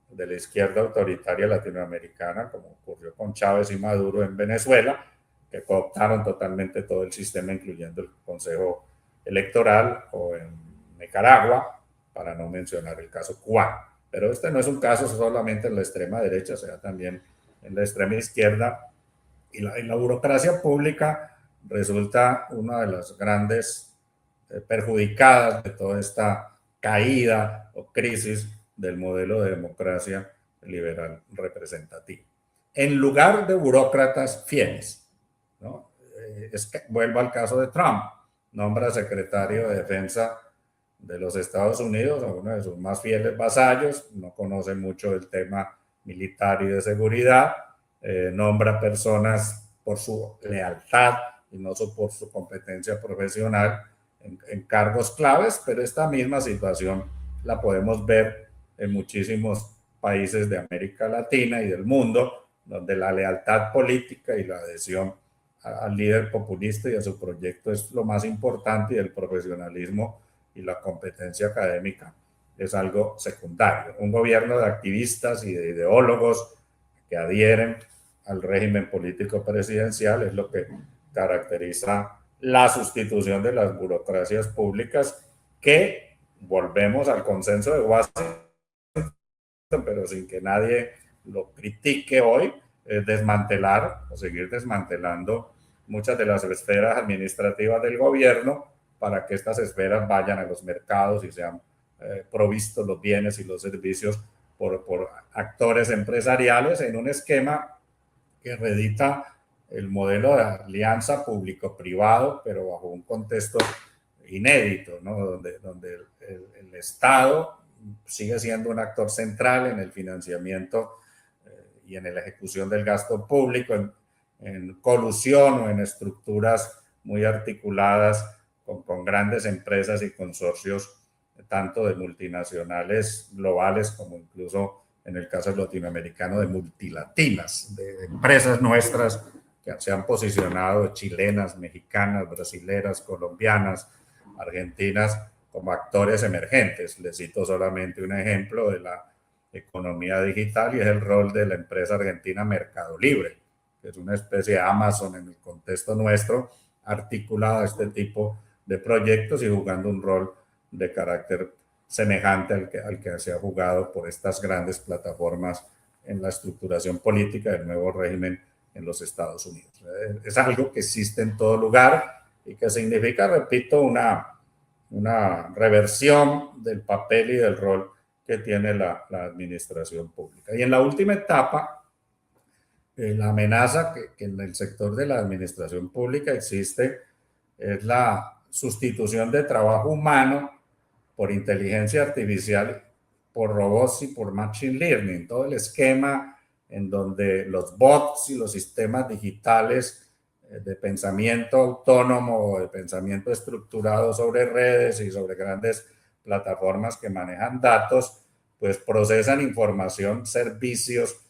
de la izquierda autoritaria latinoamericana, como ocurrió con Chávez y Maduro en Venezuela, que cooptaron totalmente todo el sistema, incluyendo el Consejo Electoral, o en Nicaragua, para no mencionar el caso cubano. Pero este no es un caso solamente en la extrema derecha, sino también en la extrema izquierda. Y la burocracia pública resulta una de las grandes perjudicadas de toda esta caída o crisis del modelo de democracia liberal representativa. En lugar de burócratas fieles, ¿no? Vuelvo al caso de Trump, nombra secretario de Defensa de los Estados Unidos a uno de sus más fieles vasallos, no conoce mucho del tema militar y de seguridad, nombra personas por su lealtad y no por su competencia profesional en cargos claves, pero esta misma situación la podemos ver en muchísimos países de América Latina y del mundo, donde la lealtad política y la adhesión al líder populista y a su proyecto es lo más importante, y el profesionalismo y la competencia académica es algo secundario. Un gobierno de activistas y de ideólogos que adhieren al régimen político presidencial es lo que caracteriza la sustitución de las burocracias públicas, que volvemos al consenso de Washington, pero sin que nadie lo critique hoy, desmantelar o seguir desmantelando muchas de las esferas administrativas del gobierno para que estas esferas vayan a los mercados y sean provistos los bienes y los servicios por actores empresariales en un esquema que redita el modelo de alianza público-privado, pero bajo un contexto inédito, ¿no? donde el Estado sigue siendo un actor central en el financiamiento y en la ejecución del gasto público, en colusión o en estructuras muy articuladas con grandes empresas y consorcios, tanto de multinacionales globales como incluso en el caso latinoamericano de multilatinas, de empresas nuestras que se han posicionado, chilenas, mexicanas, brasileras, colombianas, argentinas, como actores emergentes. Les cito solamente un ejemplo de la economía digital, y es el rol de la empresa argentina Mercado Libre, que es una especie de Amazon en el contexto nuestro, articulada a este tipo de proyectos y jugando un rol de carácter semejante al que se ha jugado por estas grandes plataformas en la estructuración política del nuevo régimen en los Estados Unidos. Es algo que existe en todo lugar y que significa, repito, una reversión del papel y del rol que tiene la administración pública. Y en la última etapa, la amenaza que en el sector de la administración pública existe es la sustitución de trabajo humano por inteligencia artificial, por robots y por machine learning. Todo el esquema en donde los bots y los sistemas digitales de pensamiento autónomo o de pensamiento estructurado sobre redes y sobre grandes plataformas que manejan datos, pues procesan información, servicios,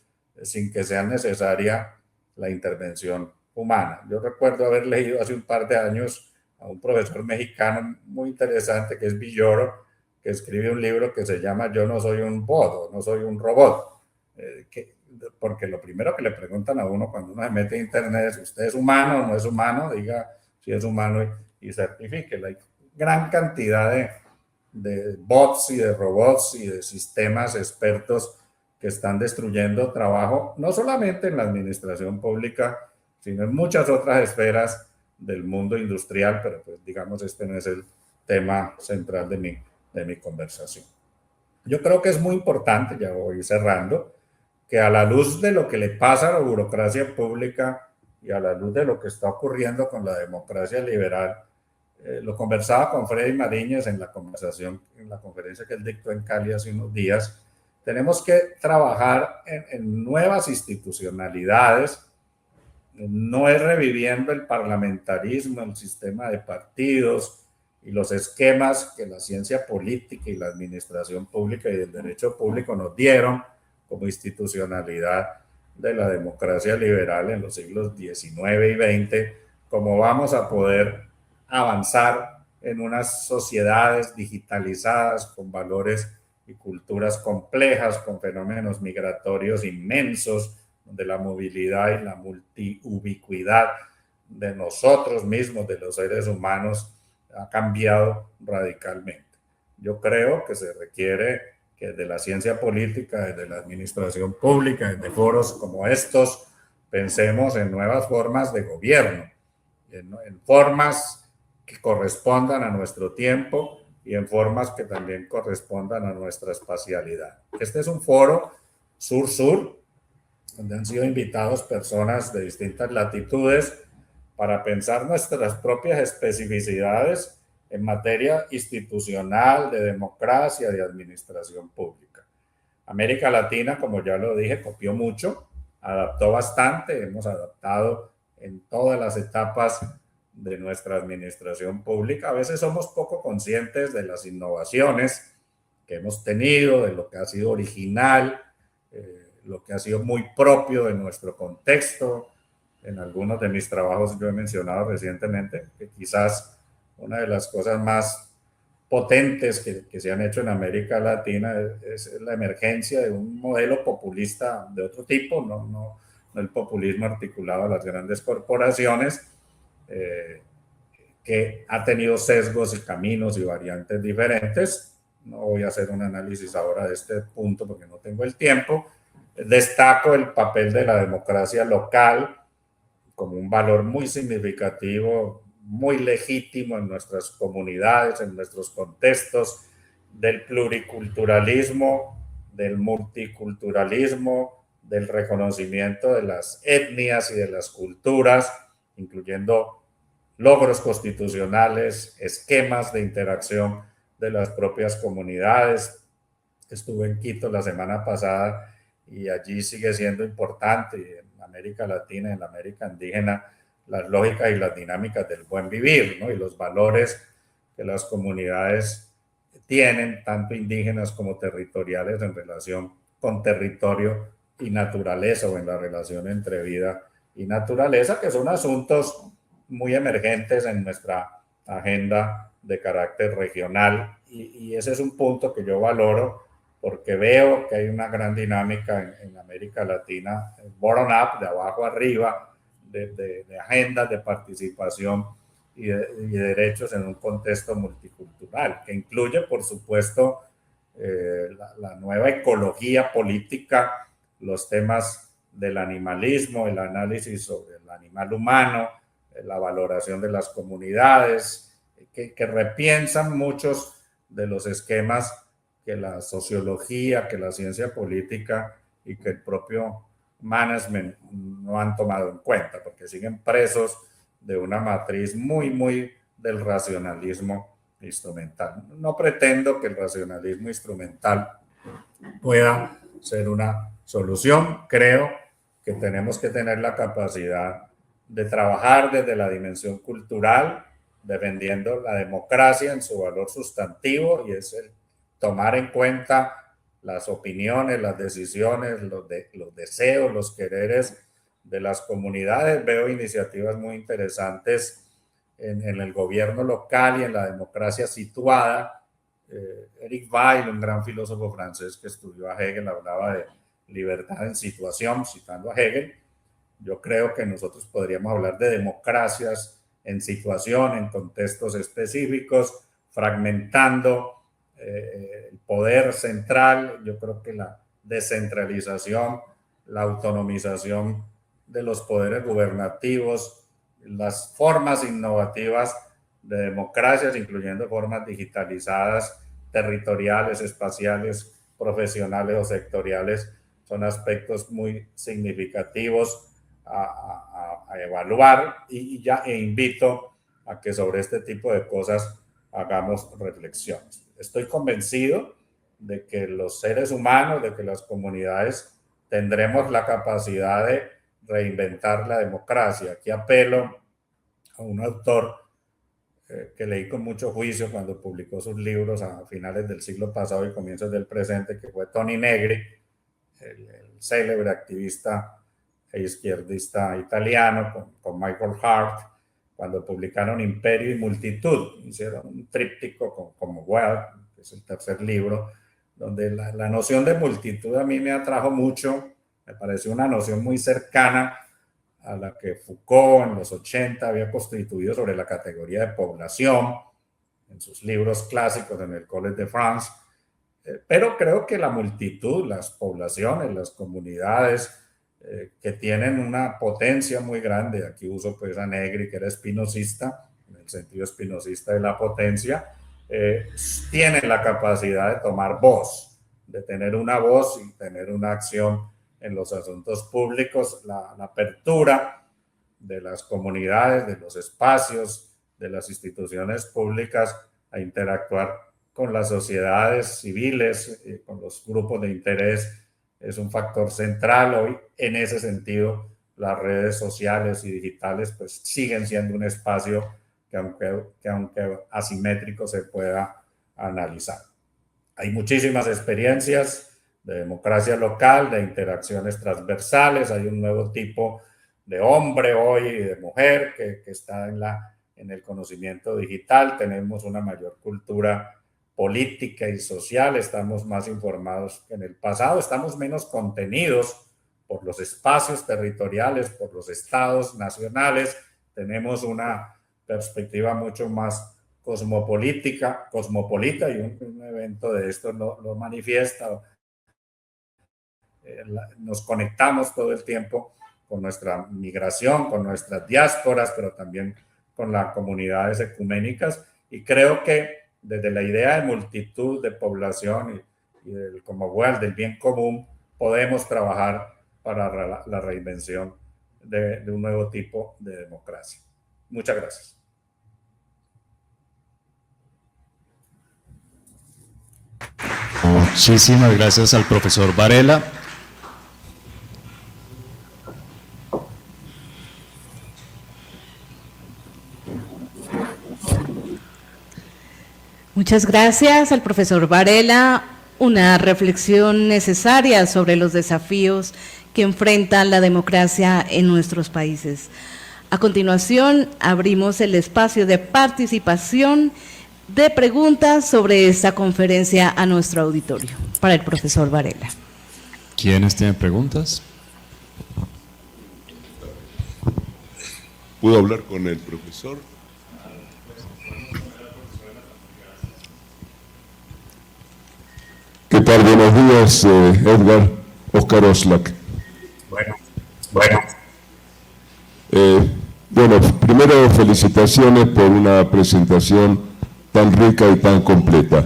sin que sea necesaria la intervención humana. Yo recuerdo haber leído hace un par de años a un profesor mexicano muy interesante que es Villoro, que escribe un libro que se llama Yo no soy un bot, no soy un robot, porque lo primero que le preguntan a uno cuando uno se mete a internet es: ¿usted es humano o no es humano? Diga si es humano y certifíquelo. Hay gran cantidad de bots y de robots y de sistemas expertos que están destruyendo trabajo, no solamente en la administración pública, sino en muchas otras esferas del mundo industrial, pero pues digamos este no es el tema central de mi conversación. Yo creo que es muy importante, ya voy cerrando, que a la luz de lo que le pasa a la burocracia pública y a la luz de lo que está ocurriendo con la democracia liberal, lo conversaba con Freddy Mariñez en la conferencia que él dictó en Cali hace unos días. Tenemos que trabajar en nuevas institucionalidades. No es reviviendo el parlamentarismo, el sistema de partidos y los esquemas que la ciencia política y la administración pública y el derecho público nos dieron como institucionalidad de la democracia liberal en los siglos XIX y XX, como vamos a poder avanzar en unas sociedades digitalizadas con valores y culturas complejas, con fenómenos migratorios inmensos, donde la movilidad y la multiubicuidad de nosotros mismos, de los seres humanos, ha cambiado radicalmente. Yo creo que se requiere que desde la ciencia política, desde la administración pública, desde foros como estos, pensemos en nuevas formas de gobierno, en formas que correspondan a nuestro tiempo y en formas que también correspondan a nuestra espacialidad. Este es un foro sur-sur, donde han sido invitados personas de distintas latitudes para pensar nuestras propias especificidades en materia institucional, de democracia, de administración pública. América Latina, como ya lo dije, copió mucho, adaptó bastante, hemos adaptado en todas las etapas de nuestra administración pública. A veces somos poco conscientes de las innovaciones que hemos tenido, de lo que ha sido original, lo que ha sido muy propio de nuestro contexto. En algunos de mis trabajos yo he mencionado recientemente que quizás una de las cosas más potentes que se han hecho en América Latina es la emergencia de un modelo populista de otro tipo, no el populismo articulado a las grandes corporaciones, que ha tenido sesgos y caminos y variantes diferentes. No voy a hacer un análisis ahora de este punto porque no tengo el tiempo. Destaco el papel de la democracia local como un valor muy significativo, muy legítimo en nuestras comunidades, en nuestros contextos, del pluriculturalismo, del multiculturalismo, del reconocimiento de las etnias y de las culturas, incluyendo logros constitucionales, esquemas de interacción de las propias comunidades. Estuve en Quito la semana pasada y allí sigue siendo importante, en América Latina, en la América indígena, las lógicas y las dinámicas del buen vivir, ¿no? Y los valores que las comunidades tienen, tanto indígenas como territoriales, en relación con territorio y naturaleza, o en la relación entre vida y naturaleza, que son asuntos muy emergentes en nuestra agenda de carácter regional. Y ese es un punto que yo valoro, porque veo que hay una gran dinámica en América Latina, bottom-up, de abajo arriba, de agendas de participación y de derechos en un contexto multicultural, que incluye, por supuesto, la nueva ecología política, los temas del animalismo, el análisis sobre el animal humano, la valoración de las comunidades, que repiensan muchos de los esquemas que la sociología, que la ciencia política y que el propio management no han tomado en cuenta, porque siguen presos de una matriz muy del racionalismo instrumental. No pretendo que el racionalismo instrumental pueda ser una solución. Creo que tenemos que tener la capacidad de trabajar desde la dimensión cultural, defendiendo la democracia en su valor sustantivo, y es el tomar en cuenta las opiniones, las decisiones, los deseos, los quereres de las comunidades. Veo iniciativas muy interesantes en el gobierno local y en la democracia situada. Eric Weil, un gran filósofo francés que estudió a Hegel, hablaba de libertad en situación, citando a Hegel. Yo creo que nosotros podríamos hablar de democracias en situación, en contextos específicos, fragmentando el poder central. Yo creo que la descentralización, la autonomización de los poderes gubernativos, las formas innovativas de democracias, incluyendo formas digitalizadas, territoriales, espaciales, profesionales o sectoriales, son aspectos muy significativos a evaluar, e invito a que sobre este tipo de cosas hagamos reflexiones. Estoy convencido de que los seres humanos, de que las comunidades tendremos la capacidad de reinventar la democracia. Aquí apelo a un autor que leí con mucho juicio cuando publicó sus libros a finales del siglo pasado y comienzos del presente, que fue Toni Negri, el célebre activista e izquierdista italiano, con Michael Hart, cuando publicaron Imperio y Multitud. Hicieron un tríptico como Wealth, que es el tercer libro, donde la noción de multitud a mí me atrajo mucho. Me pareció una noción muy cercana a la que Foucault en los 80 había constituido sobre la categoría de población en sus libros clásicos en el Collège de France. Pero creo que la multitud, las poblaciones, las comunidades que tienen una potencia muy grande, aquí uso pues a Negri, que era espinosista, en el sentido espinosista de la potencia, tienen la capacidad de tomar voz, de tener una voz y tener una acción en los asuntos públicos, la apertura de las comunidades, de los espacios, de las instituciones públicas a interactuar con las sociedades civiles, con los grupos de interés, es un factor central hoy. En ese sentido, las redes sociales y digitales pues siguen siendo un espacio que aunque asimétrico se pueda analizar. Hay muchísimas experiencias de democracia local, de interacciones transversales, hay un nuevo tipo de hombre hoy y de mujer que está en el conocimiento digital, tenemos una mayor cultura política y social, estamos más informados que en el pasado, estamos menos contenidos por los espacios territoriales, por los estados nacionales, tenemos una perspectiva mucho más cosmopolita, y un evento de esto lo manifiesta. Nos conectamos todo el tiempo con nuestra migración, con nuestras diásporas, pero también con las comunidades ecuménicas, y creo que desde la idea de multitud de población y del Commonwealth, del bien común, podemos trabajar para la reinvención de un nuevo tipo de democracia. Muchas gracias. Muchísimas gracias al profesor Varela. Muchas gracias al profesor Varela. Una reflexión necesaria sobre los desafíos que enfrenta la democracia en nuestros países. A continuación, abrimos el espacio de participación de preguntas sobre esta conferencia a nuestro auditorio. Para el profesor Varela. ¿Quiénes tienen preguntas? ¿Puedo hablar con el profesor? ¿Qué tal? Buenos días, Edgar. Oscar Oslak. Bueno, primero felicitaciones por una presentación tan rica y tan completa.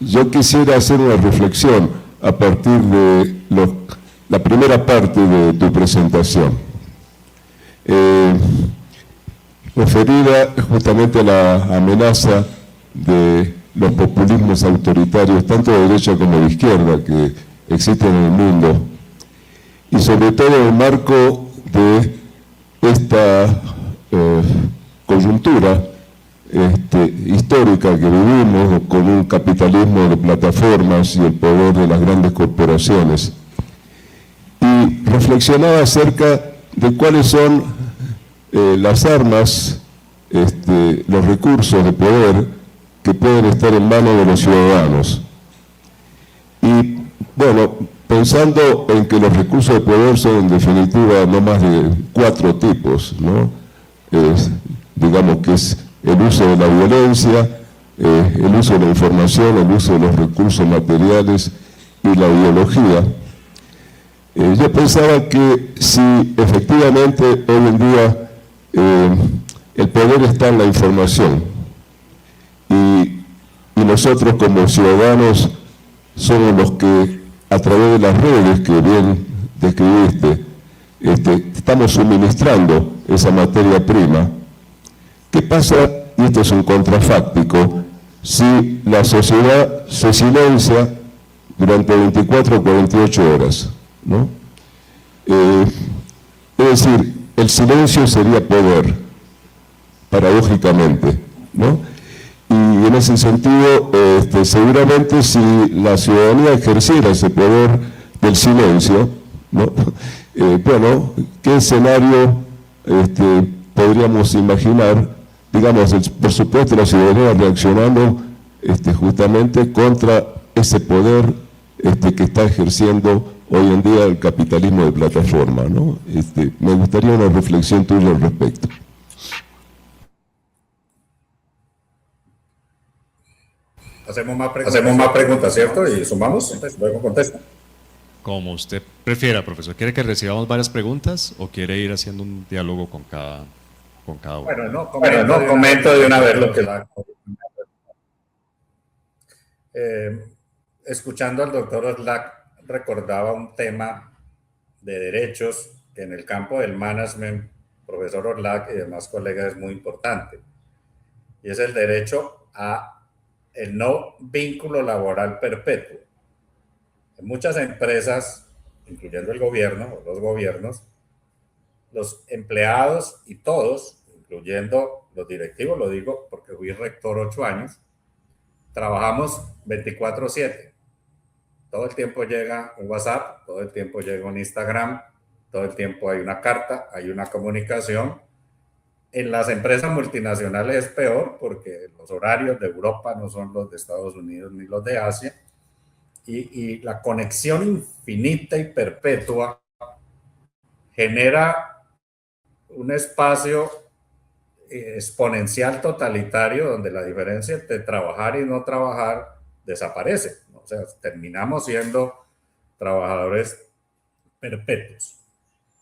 Yo quisiera hacer una reflexión a partir de la primera parte de tu presentación, referida justamente a la amenaza de los populismos autoritarios, tanto de derecha como de izquierda, que existen en el mundo, y sobre todo en el marco de esta coyuntura histórica que vivimos, con un capitalismo de plataformas y el poder de las grandes corporaciones. Y reflexionaba acerca de cuáles son las armas, los recursos de poder que pueden estar en manos de los ciudadanos. Y bueno, pensando en que los recursos de poder son en definitiva no más de 4 tipos, ¿no? Digamos que es el uso de la violencia, el uso de la información, el uso de los recursos materiales y la ideología. Yo pensaba que si efectivamente hoy en día el poder está en la información y nosotros como ciudadanos somos los que a través de las redes que bien describiste estamos suministrando esa materia prima, ¿qué pasa? Y esto es un contrafáctico, si la sociedad se silencia durante 24 o 48 horas, ¿no? Es decir, el silencio sería poder, paradójicamente, ¿no? Y en ese sentido, seguramente si la ciudadanía ejerciera ese poder del silencio, ¿no? Bueno, ¿qué escenario podríamos imaginar? Digamos, por supuesto, la ciudadanía reaccionando justamente contra ese poder que está ejerciendo hoy en día el capitalismo de plataforma, ¿no? Me gustaría una reflexión tuya al respecto. Hacemos más preguntas, ¿cierto? Y sumamos, luego contesta. Como usted prefiera, profesor. ¿Quiere que recibamos varias preguntas o quiere ir haciendo un diálogo con cada con cada uno. Bueno, no comento de una vez lo que... escuchando al doctor Oslac, recordaba un tema de derechos que en el campo del management, profesor Oslac y demás colegas, es muy importante. Y es el derecho a el no vínculo laboral perpetuo. En muchas empresas, incluyendo el gobierno o los gobiernos, los empleados y todos, incluyendo los directivos, lo digo porque fui rector 8 años, trabajamos 24/7. Todo el tiempo llega un WhatsApp, todo el tiempo llega un Instagram, todo el tiempo hay una carta, hay una comunicación. En las empresas multinacionales es peor porque los horarios de Europa no son los de Estados Unidos ni los de Asia. Y la conexión infinita y perpetua genera un espacio exponencial totalitario donde la diferencia entre trabajar y no trabajar desaparece. O sea, terminamos siendo trabajadores perpetuos.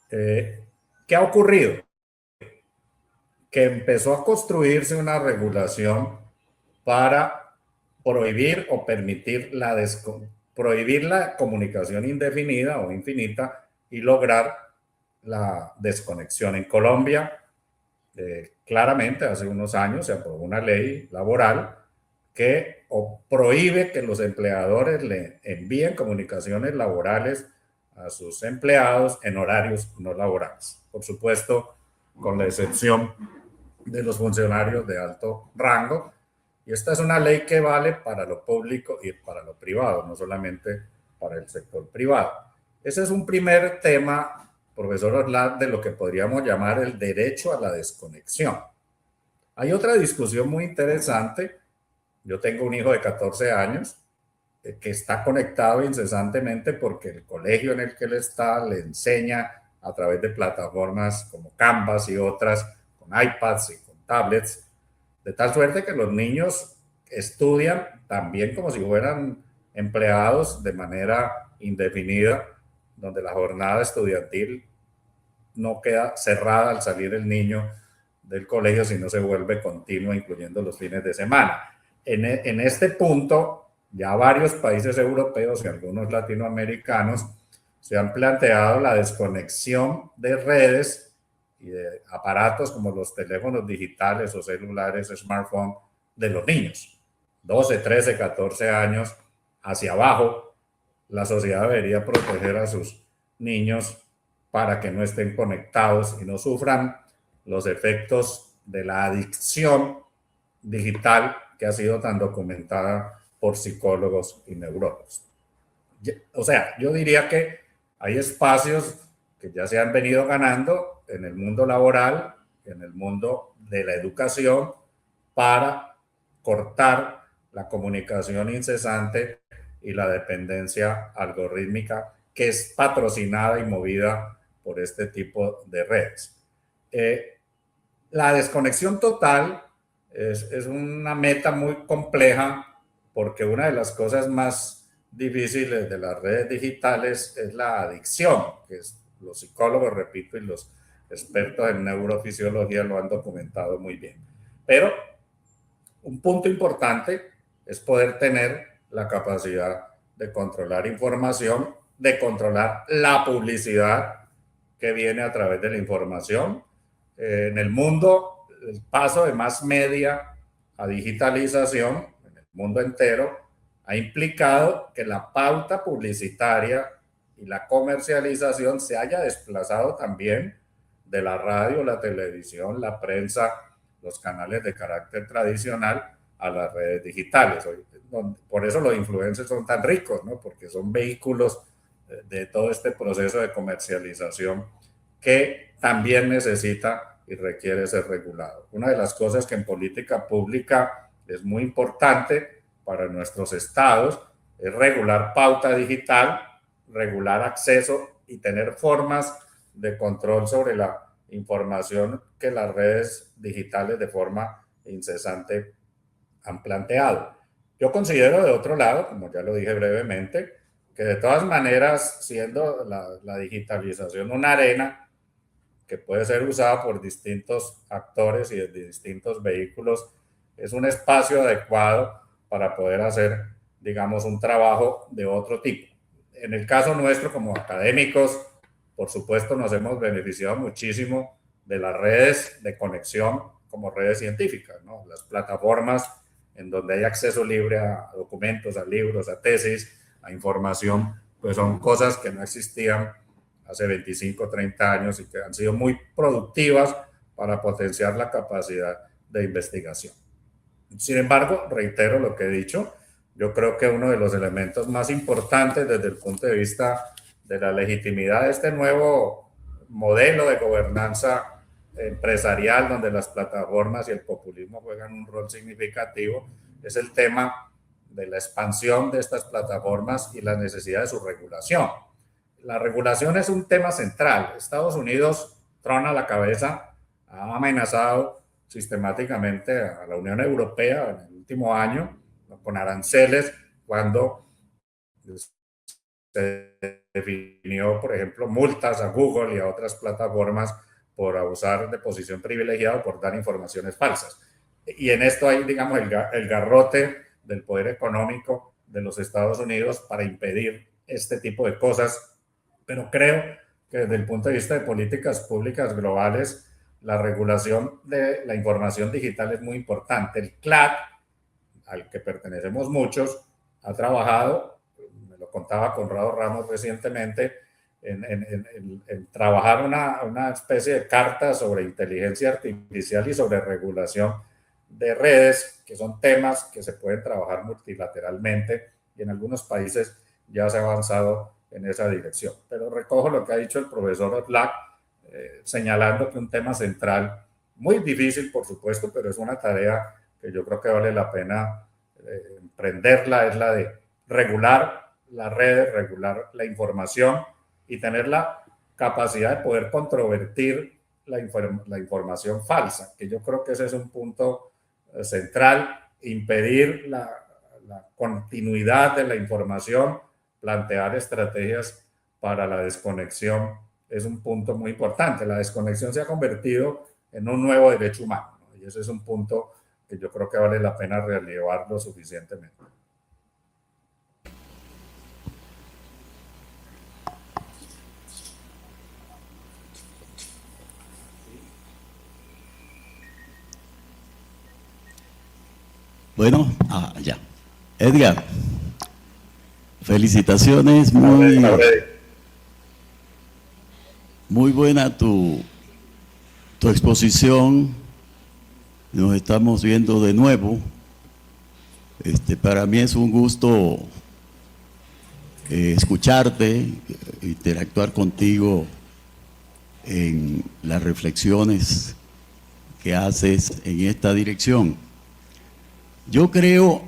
¿Qué ha ocurrido? Que empezó a construirse una regulación para prohibir o permitir prohibir la comunicación indefinida o infinita y lograr la desconexión. En Colombia, claramente hace unos años se aprobó una ley laboral que prohíbe que los empleadores le envíen comunicaciones laborales a sus empleados en horarios no laborales. Por supuesto, con la excepción de los funcionarios de alto rango. Y esta es una ley que vale para lo público y para lo privado, no solamente para el sector privado. Ese es un primer tema, profesor Oslac, de lo que podríamos llamar el derecho a la desconexión. Hay otra discusión muy interesante. Yo tengo un hijo de 14 años que está conectado incesantemente porque el colegio en el que él está le enseña a través de plataformas como Canvas y otras, con iPads y con tablets, de tal suerte que los niños estudian también como si fueran empleados de manera indefinida, donde la jornada estudiantil no queda cerrada al salir el niño del colegio, sino se vuelve continua, incluyendo los fines de semana. En este punto, ya varios países europeos y algunos latinoamericanos se han planteado la desconexión de redes y de aparatos como los teléfonos digitales o celulares, smartphone, de los niños. 12, 13, 14 años hacia abajo, la sociedad debería proteger a sus niños para que no estén conectados y no sufran los efectos de la adicción digital que ha sido tan documentada por psicólogos y neurólogos. O sea, yo diría que hay espacios que ya se han venido ganando en el mundo laboral, en el mundo de la educación, para cortar la comunicación incesante y la dependencia algorítmica que es patrocinada y movida por este tipo de redes. La desconexión total es una meta muy compleja porque una de las cosas más difíciles de las redes digitales es la adicción, que los psicólogos, repito, y los expertos en neurofisiología lo han documentado muy bien. Pero un punto importante es poder tener la capacidad de controlar información, de controlar la publicidad que viene a través de la información. En el mundo, el paso de más media a digitalización, en el mundo entero, ha implicado que la pauta publicitaria y la comercialización se haya desplazado también de la radio, la televisión, la prensa, los canales de carácter tradicional a las redes digitales. Por eso los influencers son tan ricos, ¿no? Porque son vehículos de todo este proceso de comercialización que también necesita y requiere ser regulado. Una de las cosas que en política pública es muy importante para nuestros estados es regular pauta digital, regular acceso y tener formas de control sobre la información que las redes digitales de forma incesante han planteado. Yo considero, de otro lado, como ya lo dije brevemente, que de todas maneras, siendo la digitalización una arena que puede ser usada por distintos actores y de distintos vehículos, es un espacio adecuado para poder hacer, digamos, un trabajo de otro tipo. En el caso nuestro, como académicos, por supuesto, nos hemos beneficiado muchísimo de las redes de conexión como redes científicas, ¿no? Las plataformas en donde hay acceso libre a documentos, a libros, a tesis, a información, pues son cosas que no existían hace 25, 30 años y que han sido muy productivas para potenciar la capacidad de investigación. Sin embargo, reitero lo que he dicho, yo creo que uno de los elementos más importantes desde el punto de vista de la legitimidad de este nuevo modelo de gobernanza empresarial, donde las plataformas y el populismo juegan un rol significativo, es el tema de la expansión de estas plataformas y la necesidad de su regulación. La regulación es un tema central. Estados Unidos trona la cabeza, ha amenazado sistemáticamente a la Unión Europea en el último año con aranceles cuando se definió, por ejemplo, multas a Google y a otras plataformas por abusar de posición privilegiada o por dar informaciones falsas. Y en esto hay, digamos, el garrote del poder económico de los Estados Unidos para impedir este tipo de cosas. Pero creo que desde el punto de vista de políticas públicas globales, la regulación de la información digital es muy importante. El CLAD, al que pertenecemos muchos, ha trabajado, me lo contaba Conrado Ramos recientemente, en trabajar una especie de carta sobre inteligencia artificial y sobre regulación de redes, que son temas que se pueden trabajar multilateralmente y en algunos países ya se ha avanzado en esa dirección. Pero recojo lo que ha dicho el profesor Otlak, señalando que un tema central, muy difícil por supuesto, pero es una tarea que yo creo que vale la pena emprenderla, es la de regular las redes, regular la información y tener la capacidad de poder controvertir la información falsa, que yo creo que ese es un punto central, impedir la continuidad de la información, plantear estrategias para la desconexión es un punto muy importante. La desconexión se ha convertido en un nuevo derecho humano, ¿no? Y ese es un punto que yo creo que vale la pena relevarlo suficientemente. Bueno, ya. Edgar, felicitaciones, muy buena tu exposición. Nos estamos viendo de nuevo. Para mí es un gusto escucharte, interactuar contigo en las reflexiones que haces en esta dirección. Yo creo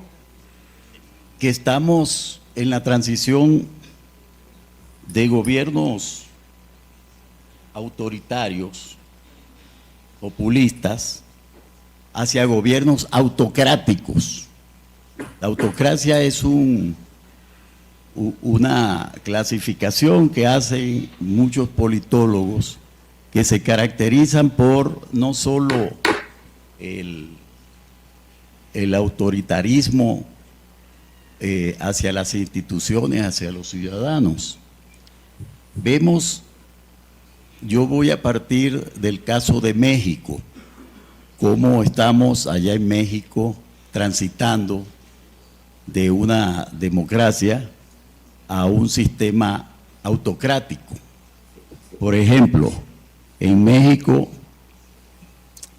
que estamos en la transición de gobiernos autoritarios, populistas, hacia gobiernos autocráticos. La autocracia es una clasificación que hacen muchos politólogos que se caracterizan por no solo el autoritarismo hacia las instituciones, hacia los ciudadanos. Yo voy a partir del caso de México, cómo estamos allá en México transitando de una democracia a un sistema autocrático. Por ejemplo, en México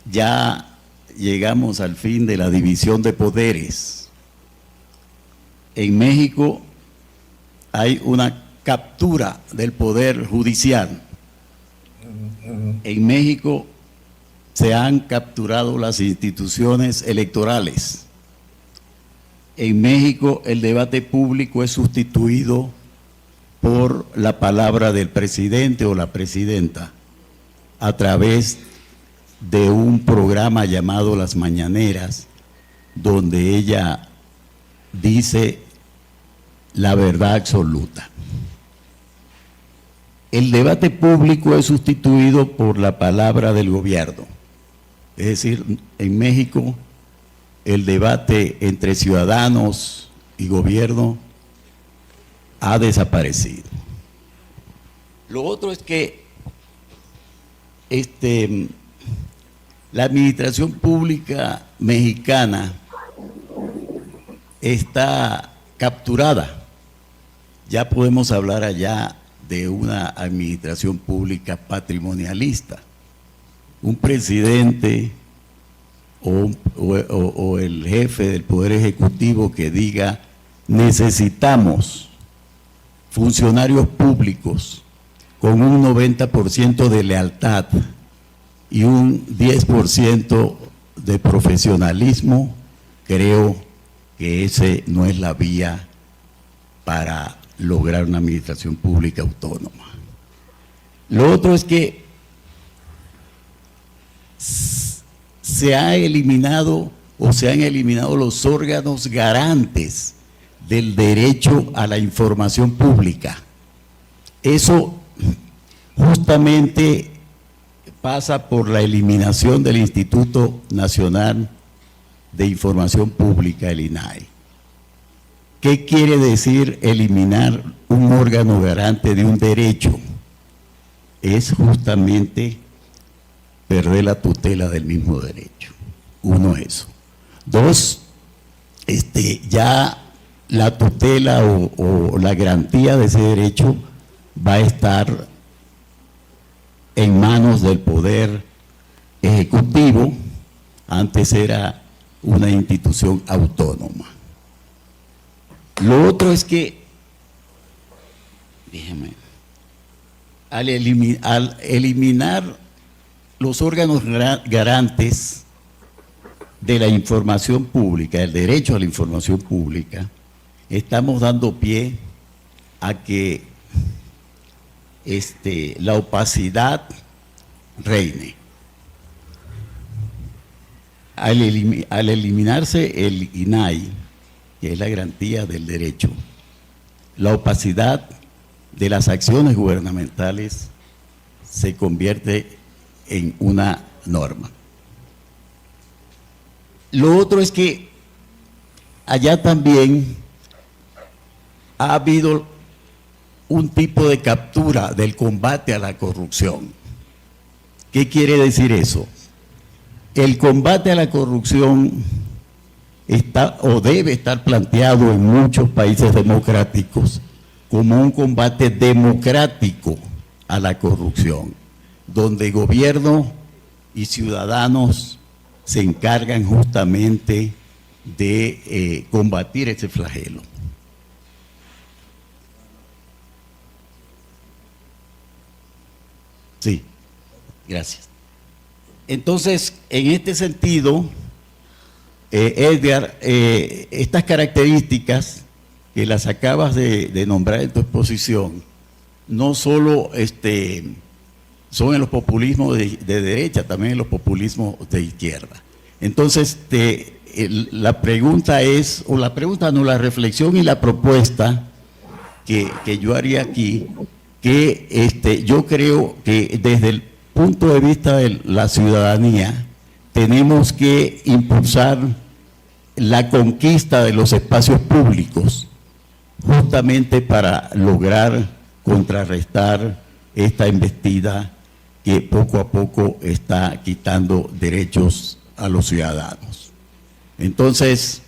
ya llegamos al fin de la división de poderes. En México hay una captura del poder judicial. En México se han capturado las instituciones electorales. En México el debate público es sustituido por la palabra del presidente o la presidenta a través de un programa llamado Las Mañaneras, donde ella dice la verdad absoluta. el debate público es sustituido por la palabra del gobierno. Es decir, en México el debate entre ciudadanos y gobierno ha desaparecido. Lo otro es que la administración pública mexicana está capturada. Ya podemos hablar allá de una administración pública patrimonialista. Un presidente o el jefe del Poder Ejecutivo que diga: necesitamos funcionarios públicos con un 90% de lealtad y un 10% de profesionalismo, creo que ese no es la vía para lograr una administración pública autónoma. Lo otro es que se han eliminado los órganos garantes del derecho a la información pública. Eso justamente pasa por la eliminación del Instituto Nacional de Información Pública, el INAI. ¿Qué quiere decir eliminar un órgano garante de un derecho? Es justamente perder la tutela del mismo derecho. Uno, eso. Dos, ya la tutela o la garantía de ese derecho va a estar en manos del Poder Ejecutivo. Antes era una institución autónoma. Lo otro es que, al eliminar los órganos garantes de la información pública, el derecho a la información pública, estamos dando pie a que la opacidad reine. Al eliminarse el INAI, que es la garantía del derecho, la opacidad de las acciones gubernamentales se convierte en una norma. Lo otro es que allá también ha habido un tipo de captura del combate a la corrupción. ¿Qué quiere decir eso? El combate a la corrupción está o debe estar planteado en muchos países democráticos como un combate democrático a la corrupción, donde gobierno y ciudadanos se encargan justamente de combatir ese flagelo. Sí, gracias. Entonces, en este sentido, Edgar, estas características que las acabas de nombrar en tu exposición, no solo son en los populismos de derecha, también en los populismos de izquierda. Entonces, la pregunta es, o la pregunta no, la reflexión y la propuesta que yo haría aquí, que yo creo que desde el punto de vista de la ciudadanía, tenemos que impulsar la conquista de los espacios públicos, justamente para lograr contrarrestar esta embestida que poco a poco está quitando derechos a los ciudadanos. Entonces,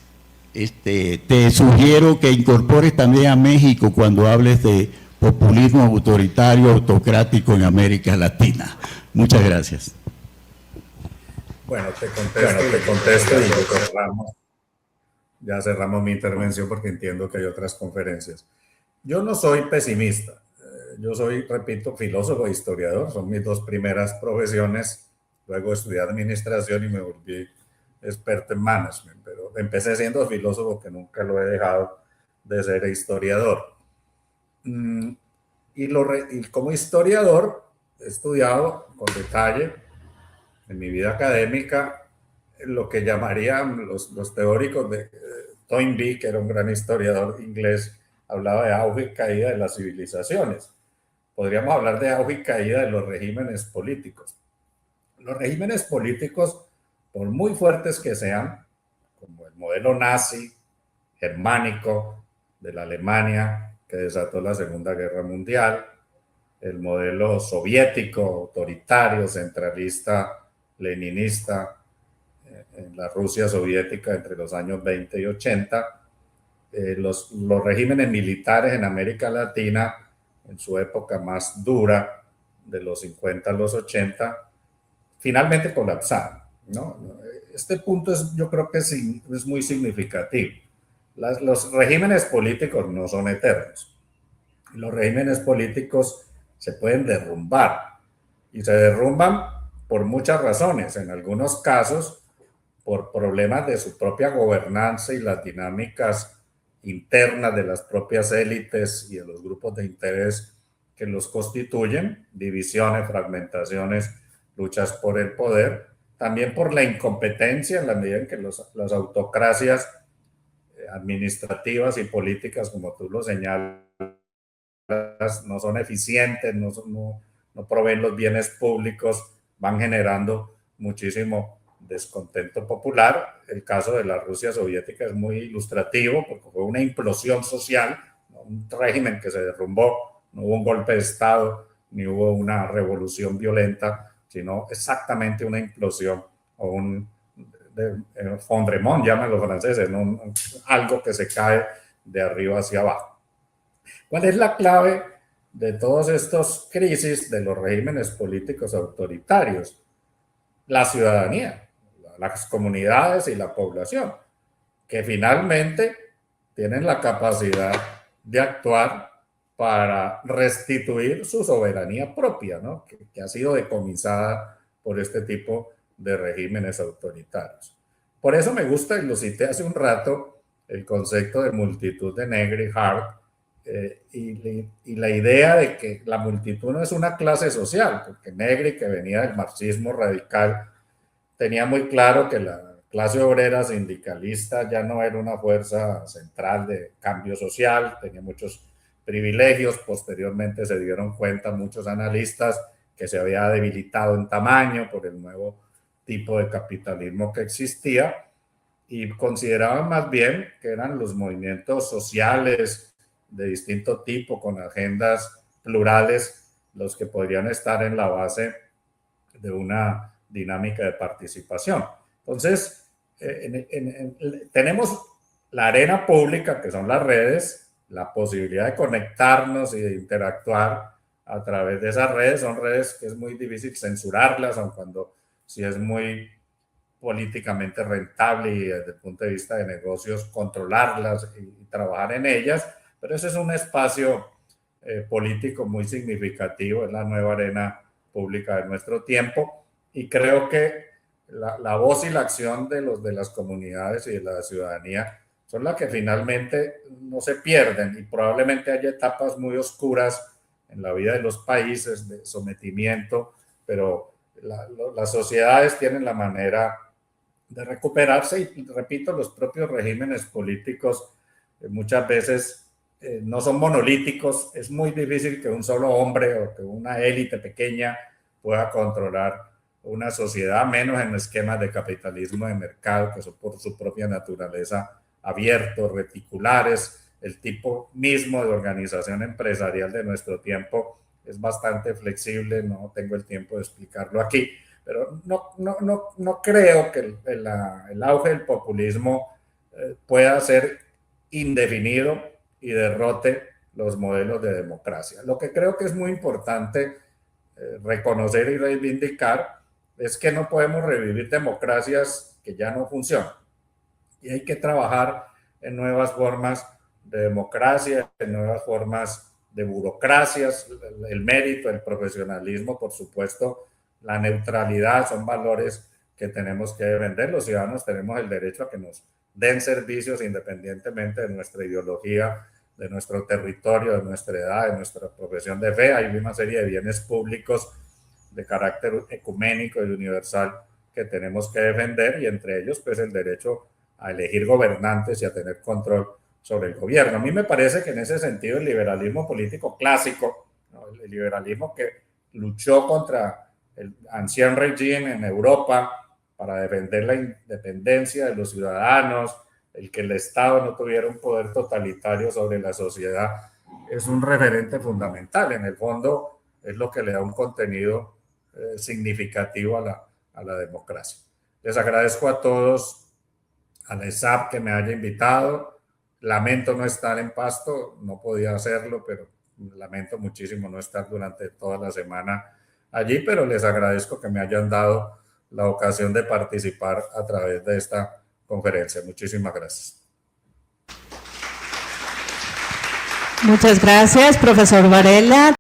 te sugiero que incorpores también a México cuando hables de populismo autoritario, autocrático en América Latina. Muchas gracias. Bueno, te contesto y ya cerramos mi intervención porque entiendo que hay otras conferencias. Yo no soy pesimista. Yo soy, repito, filósofo e historiador. Son mis dos primeras profesiones. Luego estudié administración y me volví experto en management. Pero empecé siendo filósofo, que nunca lo he dejado de ser historiador. Y como historiador he estudiado con detalle en mi vida académica lo que llamarían los teóricos de Toynbee, que era un gran historiador inglés, hablaba de auge y caída de las civilizaciones. podríamos hablar de auge y caída de los regímenes políticos. Los regímenes políticos, por muy fuertes que sean, como el modelo nazi, germánico, de la Alemania, que desató la Segunda Guerra Mundial, el modelo soviético, autoritario, centralista, leninista, en la Rusia soviética entre los años 20 y 80, los regímenes militares en América Latina, en su época más dura, de los 50 a los 80, finalmente colapsaron, ¿no? Este punto yo creo que es muy significativo. Los regímenes políticos no son eternos. Los regímenes políticos se pueden derrumbar y se derrumban por muchas razones. En algunos casos, por problemas de su propia gobernanza y las dinámicas internas de las propias élites y de los grupos de interés que los constituyen, divisiones, fragmentaciones, luchas por el poder, también por la incompetencia en la medida en que las autocracias administrativas y políticas, como tú lo señalas, no son eficientes, no proveen los bienes públicos, van generando muchísimo descontento popular. El caso de la Rusia soviética es muy ilustrativo porque fue una implosión social, ¿no? Un régimen que se derrumbó, no hubo un golpe de Estado, ni hubo una revolución violenta, sino exactamente una implosión o un fondrement, llaman los franceses, ¿no? Algo que se cae de arriba hacia abajo. ¿Cuál es la clave de todas estas crisis de los regímenes políticos autoritarios? La ciudadanía, las comunidades y la población, que finalmente tienen la capacidad de actuar para restituir su soberanía propia, ¿no? que ha sido decomisada por este tipo de regímenes autoritarios. Por eso me gusta, y lo cité hace un rato, el concepto de multitud de Negri y Hart, y la idea de que la multitud no es una clase social, porque Negri, que venía del marxismo radical, tenía muy claro que la clase obrera sindicalista ya no era una fuerza central de cambio social, tenía muchos privilegios. Posteriormente se dieron cuenta muchos analistas que se había debilitado en tamaño por el nuevo tipo de capitalismo que existía, y consideraban más bien que eran los movimientos sociales de distinto tipo, con agendas plurales, los que podrían estar en la base de una dinámica de participación. Entonces, tenemos la arena pública, que son las redes, la posibilidad de conectarnos y de interactuar a través de esas redes. Son redes que es muy difícil censurarlas, aun cuando sí es muy políticamente rentable y desde el punto de vista de negocios controlarlas y trabajar en ellas, pero ese es un espacio político muy significativo, es la nueva arena pública de nuestro tiempo, y creo que la voz y la acción de las comunidades y de la ciudadanía son las que finalmente no se pierden, y probablemente haya etapas muy oscuras en la vida de los países de sometimiento, pero las sociedades tienen la manera de recuperarse, y repito, los propios regímenes políticos muchas veces no son monolíticos. Es muy difícil que un solo hombre o que una élite pequeña pueda controlar una sociedad, menos en esquemas de capitalismo de mercado que son por su propia naturaleza abiertos, reticulares. El tipo mismo de organización empresarial de nuestro tiempo es bastante flexible, no tengo el tiempo de explicarlo aquí, pero no creo que el auge del populismo pueda ser indefinido y derrote los modelos de democracia. Lo que creo que es muy importante reconocer y reivindicar es que no podemos revivir democracias que ya no funcionan, y hay que trabajar en nuevas formas de democracia, en nuevas formas de burocracias. El mérito, el profesionalismo, por supuesto, la neutralidad son valores que tenemos que defender. Los ciudadanos tenemos el derecho a que nos den servicios independientemente de nuestra ideología, de nuestro territorio, de nuestra edad, de nuestra profesión de fe. Hay una serie de bienes públicos de carácter ecuménico y universal que tenemos que defender, y entre ellos pues el derecho a elegir gobernantes y a tener control sobre el gobierno. A mí me parece que en ese sentido el liberalismo político clásico, ¿no? El liberalismo que luchó contra el ancien regime en Europa para defender la independencia de los ciudadanos, el que el Estado no tuviera un poder totalitario sobre la sociedad, es un referente fundamental. En el fondo es lo que le da un contenido significativo a la democracia. Les agradezco a todos, a la ESAP que me haya invitado. Lamento no estar en Pasto, no podía hacerlo, pero lamento muchísimo no estar durante toda la semana allí, pero les agradezco que me hayan dado la ocasión de participar a través de esta conferencia. Muchísimas gracias. Muchas gracias, profesor Varela.